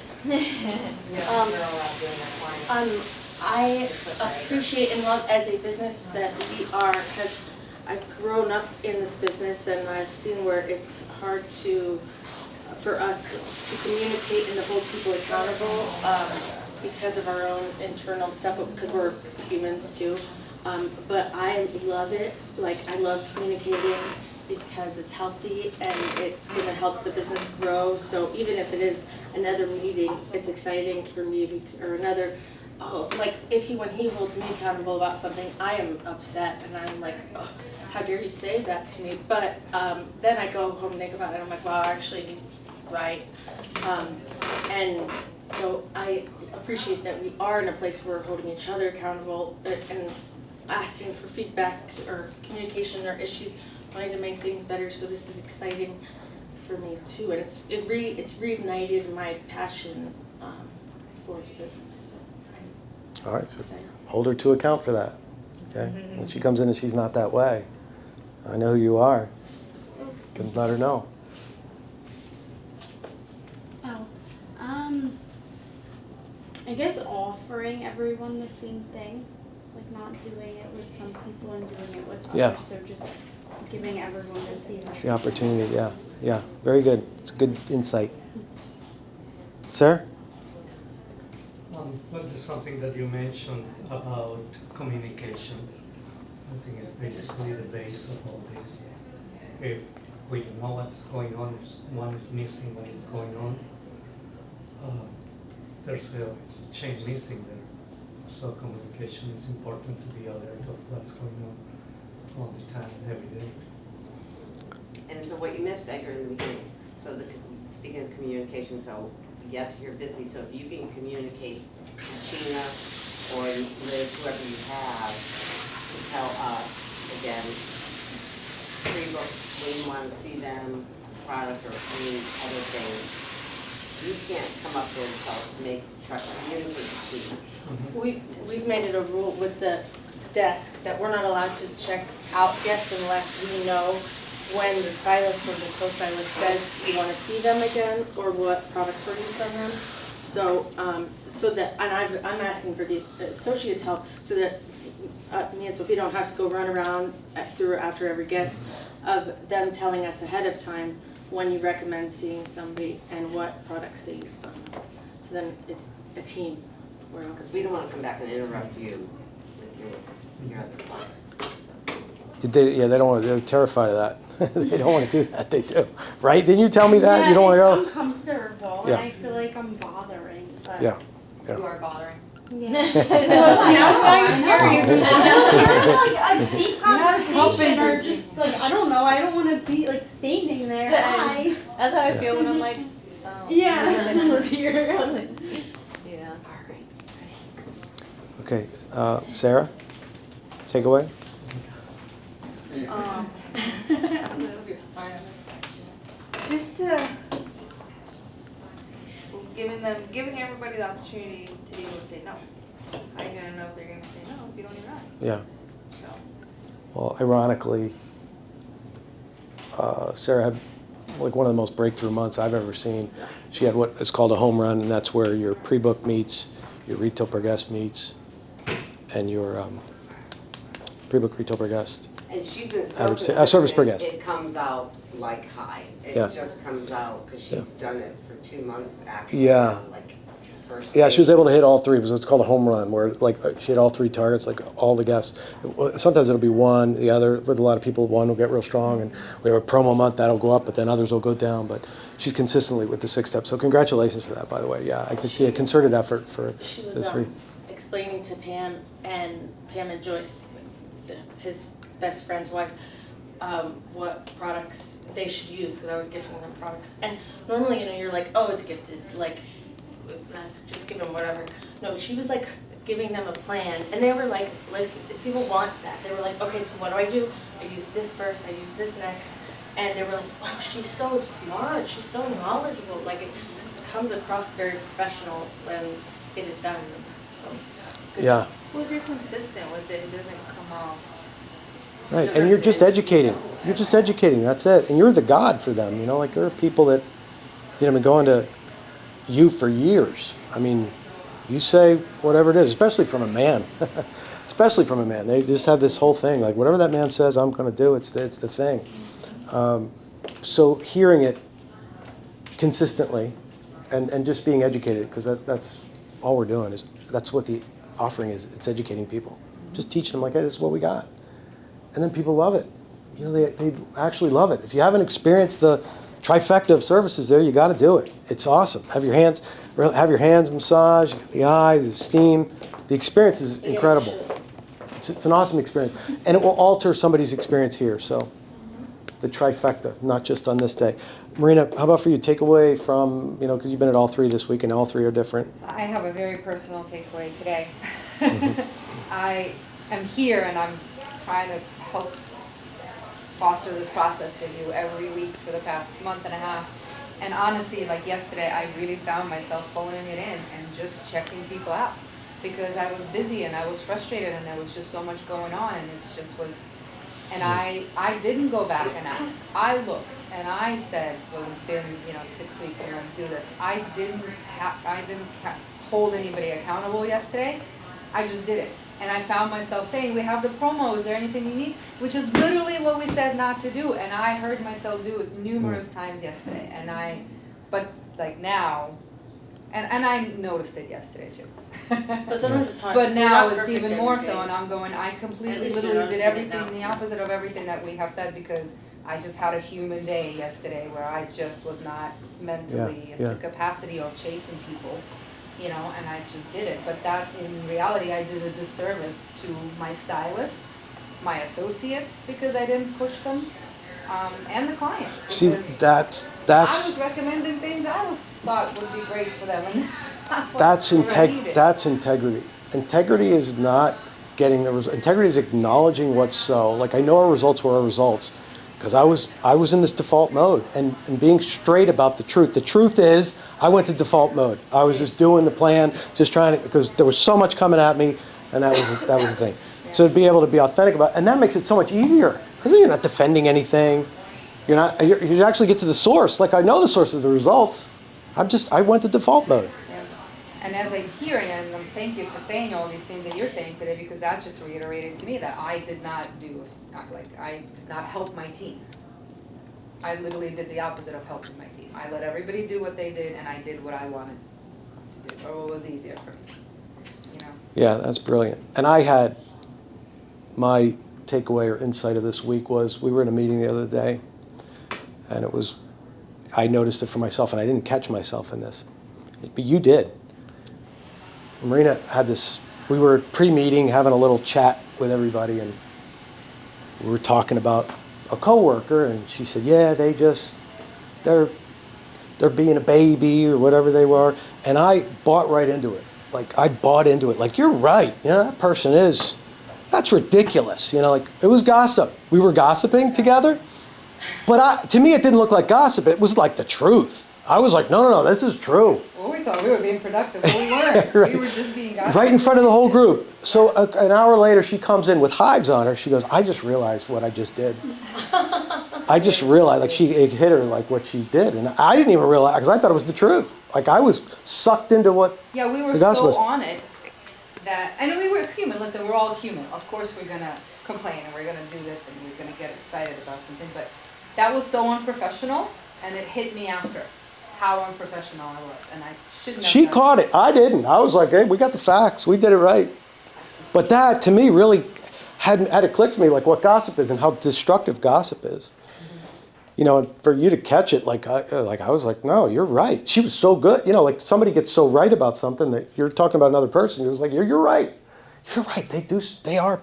I appreciate and love as a business that we are, because I've grown up in this business and I've seen where it's hard for us to communicate and to hold people accountable because of our own internal stuff, because we're humans too. But I love it. I love communicating because it's healthy and it's going to help the business grow. So even if it is another meeting, it's exciting for me, or another oh, like when he holds me accountable about something, I am upset and I'm like, oh, how dare you say that to me? But then I go home and think about it. I'm like, wow, actually, he's right. And so I appreciate that we are in a place where we're holding each other accountable and asking for feedback or communication or issues, wanting to make things better. So this is exciting for me too, and it's reignited my passion for the business. So All right, so excited. hold her to account for that, okay? When she comes in and she's not that way, I know who you are. Can let her know. Oh, I guess offering everyone the same thing, like not doing it with some people and doing it with others. Yeah. So just giving everyone the same The treatment. opportunity, yeah, very good. It's a good insight. Sir? But there's something that you mentioned about communication. I think it's basically the base of all this. If we don't know what's going on, if one is missing what is going on, there's a chain missing there. So communication is important to be alert of what's going on all the time, every day. And so what you missed, Edgar, in the beginning, so speaking of communication, so yes, you're busy, so if you can communicate to Gina or Liz, whoever you have, to tell us, again, pre-book when you want to see them, product or any other things, you can't come up there and tell us, communicate to Gina. We've made it a rule with the desk that we're not allowed to check out guests unless we know when the stylist or the co-stylist says we want to see them again or what products we're using on them. So, so that, and I'm asking for the associates' help so that me and Sophie don't have to go run around after every guest of them telling us ahead of time when you recommend seeing somebody and what products they used on them. So then it's a team. Because we don't want to come back and interrupt you with your other client. So. They don't want to, they're terrified of that. They don't want to do that, they do. Right? Didn't you tell me that? You don't want to go? It's uncomfortable, Yeah. and I feel like I'm bothering, but. Yeah. You are bothering. Yeah. You're A deep not helping conversation or her. just like, I don't know, I don't wanna be like standing there, hi. That's how I feel when I'm like, oh. Yeah. That's what you're like, yeah. Okay, Sarah, take away. Just giving everybody the opportunity to be able to say no. How are you gonna know if they're gonna say no if you don't even ask? Yeah. So. Well, ironically, Sarah had like one of the most breakthrough months I've ever seen. She had what is called a home run, and that's where your pre-book meets, your retail per guest meets, and your pre-book retail per guest. And she's been Average so service per consistent, guest. it comes out like high. It Yeah. just comes out because she's done it for 2 months after. Yeah. Like her Yeah, she was stage. able to hit all three, because it's called a home run, where like she hit all three targets, like all the guests. Sometimes it'll be one, the other, with a lot of people, one will get real strong, and we have a promo month that'll go up, but then others will go down. But she's consistently with the 6 steps. So congratulations for that, by the way. Yeah, I could see a concerted effort for She was this week. explaining to Pam and Joyce, his best friend's wife, what products they should use, because I was gifting them products. And normally, you're like, oh, it's gifted, like, let's just give them whatever. No, she was like giving them a plan, and they were like, listen, people want that. They were like, okay, so what do? I use this first, I use this next. And they were like, wow, she's so smart, she's so knowledgeable. Like, it comes across very professional when it is done. So, good Yeah, Well, if you're consistent with it, it doesn't come off. right. And you're just educating. You're just educating. That's it. And you're the god for them. Like there are people that, have been going to you for years. I mean, you say whatever it is, especially from a man. Especially from a man. They just have this whole thing, like whatever that man says I'm going to do, it's the thing. So hearing it consistently and just being educated, because that's all we're doing, that's what the offering is. It's educating people. Just teaching them like, hey, this is what we got. And then people love it. They actually love it. If you haven't experienced the trifecta of services there. You got to do it. It's awesome. Have your hands massaged, the eye, the steam. The experience is incredible. It's an awesome experience, and it will alter somebody's experience here. So, the trifecta, not just on this day. Marina, how about for you? Takeaway from, because you've been at all three this week, and all three are different. I have a very personal takeaway today. I am here and I'm trying to help foster this process with you every week for the past month and a half. And honestly, like yesterday, I really found myself phoning it in and just checking people out because I was busy and I was frustrated and there was just so much going on and it just was, and I didn't go back and ask. I looked and I said, well, it's been 6 weeks here, let's do this. I didn't hold anybody accountable yesterday. I just did it. And I found myself saying, we have the promo, is there anything you need? Which is literally what we said not to do. And I heard myself do it numerous times yesterday. But like now, and I noticed it yesterday too. But sometimes it's hard. But We're now not it's perfect even every more day. so, and I'm going, I At completely least you're literally did noticing it everything, now. the opposite of everything that we have said because I just had a human day yesterday where I just was not mentally in the capacity of chasing people. And I just did it. But that, in reality, I did a disservice to my stylist, my associates, because I didn't push them, and the client. See, because that's I was recommending things I thought would be great for them, and that's what I needed. That's integrity. Integrity is not getting the results. Integrity is acknowledging what's so. Like, I know our results were our results because I was in this default mode and being straight about the truth. The truth is, I went to default mode. I was just doing the plan, just trying to, because there was so much coming at me, and that was the thing. So to be able to be authentic about it, and that makes it so much easier because you're not defending anything. You actually get to the source. Like, I know the source of the results. I went to default mode. Yeah. And as I'm hearing, and thank you for saying all these things that you're saying today, because that just reiterated to me that I did not I did not help my team. I literally did the opposite of helping my team. I let everybody do what they did, and I did what I wanted to do, or what was easier for me. Yeah, that's brilliant. And I had my takeaway or insight of this week was we were in a meeting the other day, and I noticed it for myself, and I didn't catch myself in this, but you did. Marina had this. We were pre-meeting, having a little chat with everybody, and we were talking about a coworker, and she said, "Yeah, they're being a baby or whatever they were," and I bought right into it. Like, you're right. That person is. That's ridiculous. Like, it was gossip. We were gossiping together, but to me, it didn't look like gossip. It was like the truth. I was like, no, this is true. Well, we thought we were being productive, but we weren't. Right. We were just being gossip. Right in front of the whole group. So an hour later, she comes in with hives on her. She goes, I just realized what I just did. I just realized, like, it hit her like what she did. And I didn't even realize, because I thought it was the truth. Like, I was sucked into what Yeah, we were the gossip so was. on it that, and we were human. Listen, we're all human. Of course we're going to complain and we're going to do this and we're going to get excited about something. But that was so unprofessional, and it hit me after how unprofessional I was. And I shouldn't have She done caught it. I didn't. I was like, hey, we got the facts. We did it right. But that, to me, really had it click for me, like what gossip is and how destructive gossip is. And for you to catch it, like I was like, no, you're right. She was so good. Like somebody gets so right about something that you're talking about another person. You're just like, you're right. You're right. They are.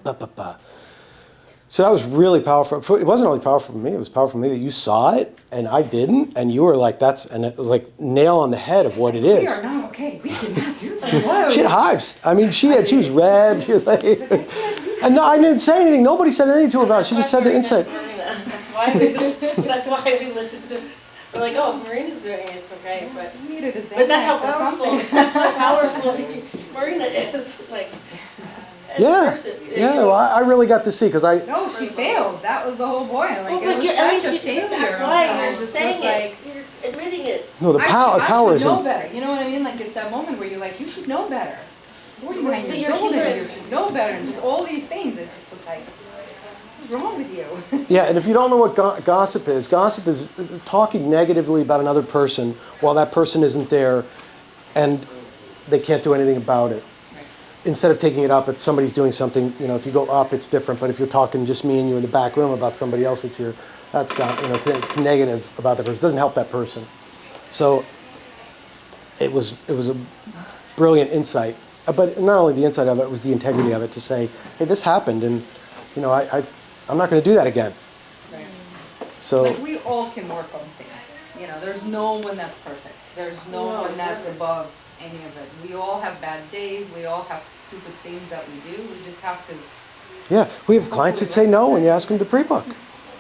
So that was really powerful. It wasn't only powerful for me. It was powerful for me that you saw it and I didn't, and you were like, and it was like nail on the head of what it is. We are not okay. We cannot do that. She had hives. I mean, she was red. She was like, and no, I didn't say anything. Nobody said anything to her about it. She just said the insight. That's why we listen to. We're like, oh, if Marina's doing it, it's okay. But that's how powerful. That's how powerful Marina is. Like. Yeah. Well, I really got to see because No, she failed. That was the whole point. Like, well, it was such a failure. That's why you're just saying like, it. You're admitting it. No, the power I is should know in. better. You know what I mean? Like, it's that moment where you're like, you should know better. 49 But years you're old, human. and you should know better, and just all these things. It just was like, what's wrong with you? Yeah, and if you don't know what gossip is talking negatively about another person while that person isn't there, and they can't do anything about it. Instead of taking it up, if somebody's doing something, if you go up, it's different. But if you're talking just me and you in the back room about somebody else that's here, that's got, it's negative about that person. It doesn't help that person. So it was a brilliant insight. But not only the insight of it was the integrity of it to say, hey, this happened, and I'm not going to do that again. Right. So Like, we all can work on things. There's no one that's perfect. There's no one that's above any of it. We all have bad days. We all have stupid things that we do. We just have to. yeah, we have clients that say no when you ask them to pre-book.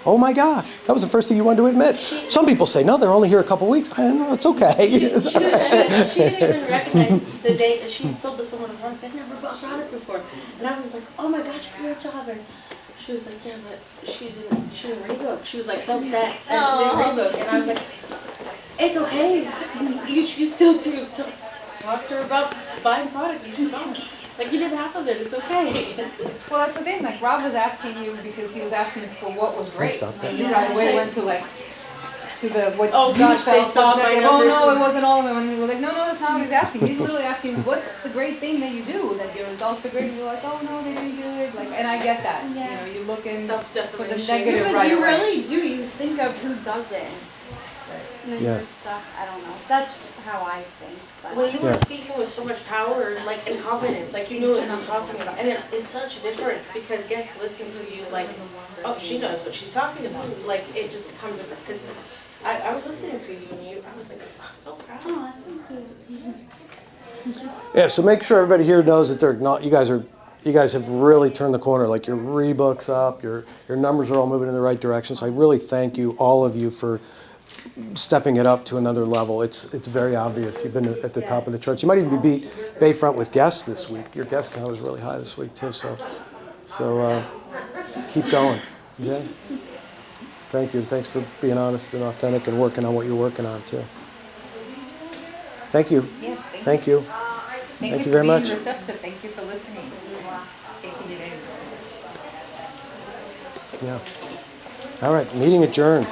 Oh my gosh, that was the first thing you wanted to admit. Some people say no, they're only here a couple weeks. I don't know, it's okay. She didn't even recognize the date that she told this woman at work that never bought product before. And I was like, oh my gosh, great job. And she was like, yeah, but she didn't rebook. She was like so upset that she didn't rebook. And I was like, it's okay. You still talk to her about buying product. You should buy it. Like, you did half of it, it's okay. Well, that's the thing. Like, Rob was asking you because he was asking for what was great. Stop that. And you right away went to what Oh you gosh, they felt saw was my negative. Oh numbers. no, it wasn't all of them. And we were like, no, that's not what he's asking. He's literally asking, what's the great thing that you do? That your results are great. And you're like, oh no, they didn't do it. Like, and I get that. Yeah. You're looking for the Self-defamation. negative Because right you away. really do, you think of who doesn't. And then Yeah. you're stuck, I don't know. That's how I think. But When you were Yeah. speaking with so much power, like, and confidence, like you knew what you were talking about, and it is such a difference because guests listen to you like, oh, she knows what she's talking about. Like, it just comes across. Because I was listening to you and I was like, oh, so proud. oh, thank you. Yeah, so make sure everybody here knows that they're not. You guys have really turned the corner. Like, your rebooks up, your numbers are all moving in the right direction. So I really thank you, all of you, for stepping it up to another level. It's very obvious. You've been at the top of the charts. You might even be beat Bayfront with guests this week. Your guest count was really high this week too. So keep going. Okay. Thank you, and thanks for being honest and authentic and working on what you're working on too. Thank you. Yes, Thank you. Thank you for very being much. receptive. Thank you for listening. Taking it in. Yeah. All right. Meeting adjourned.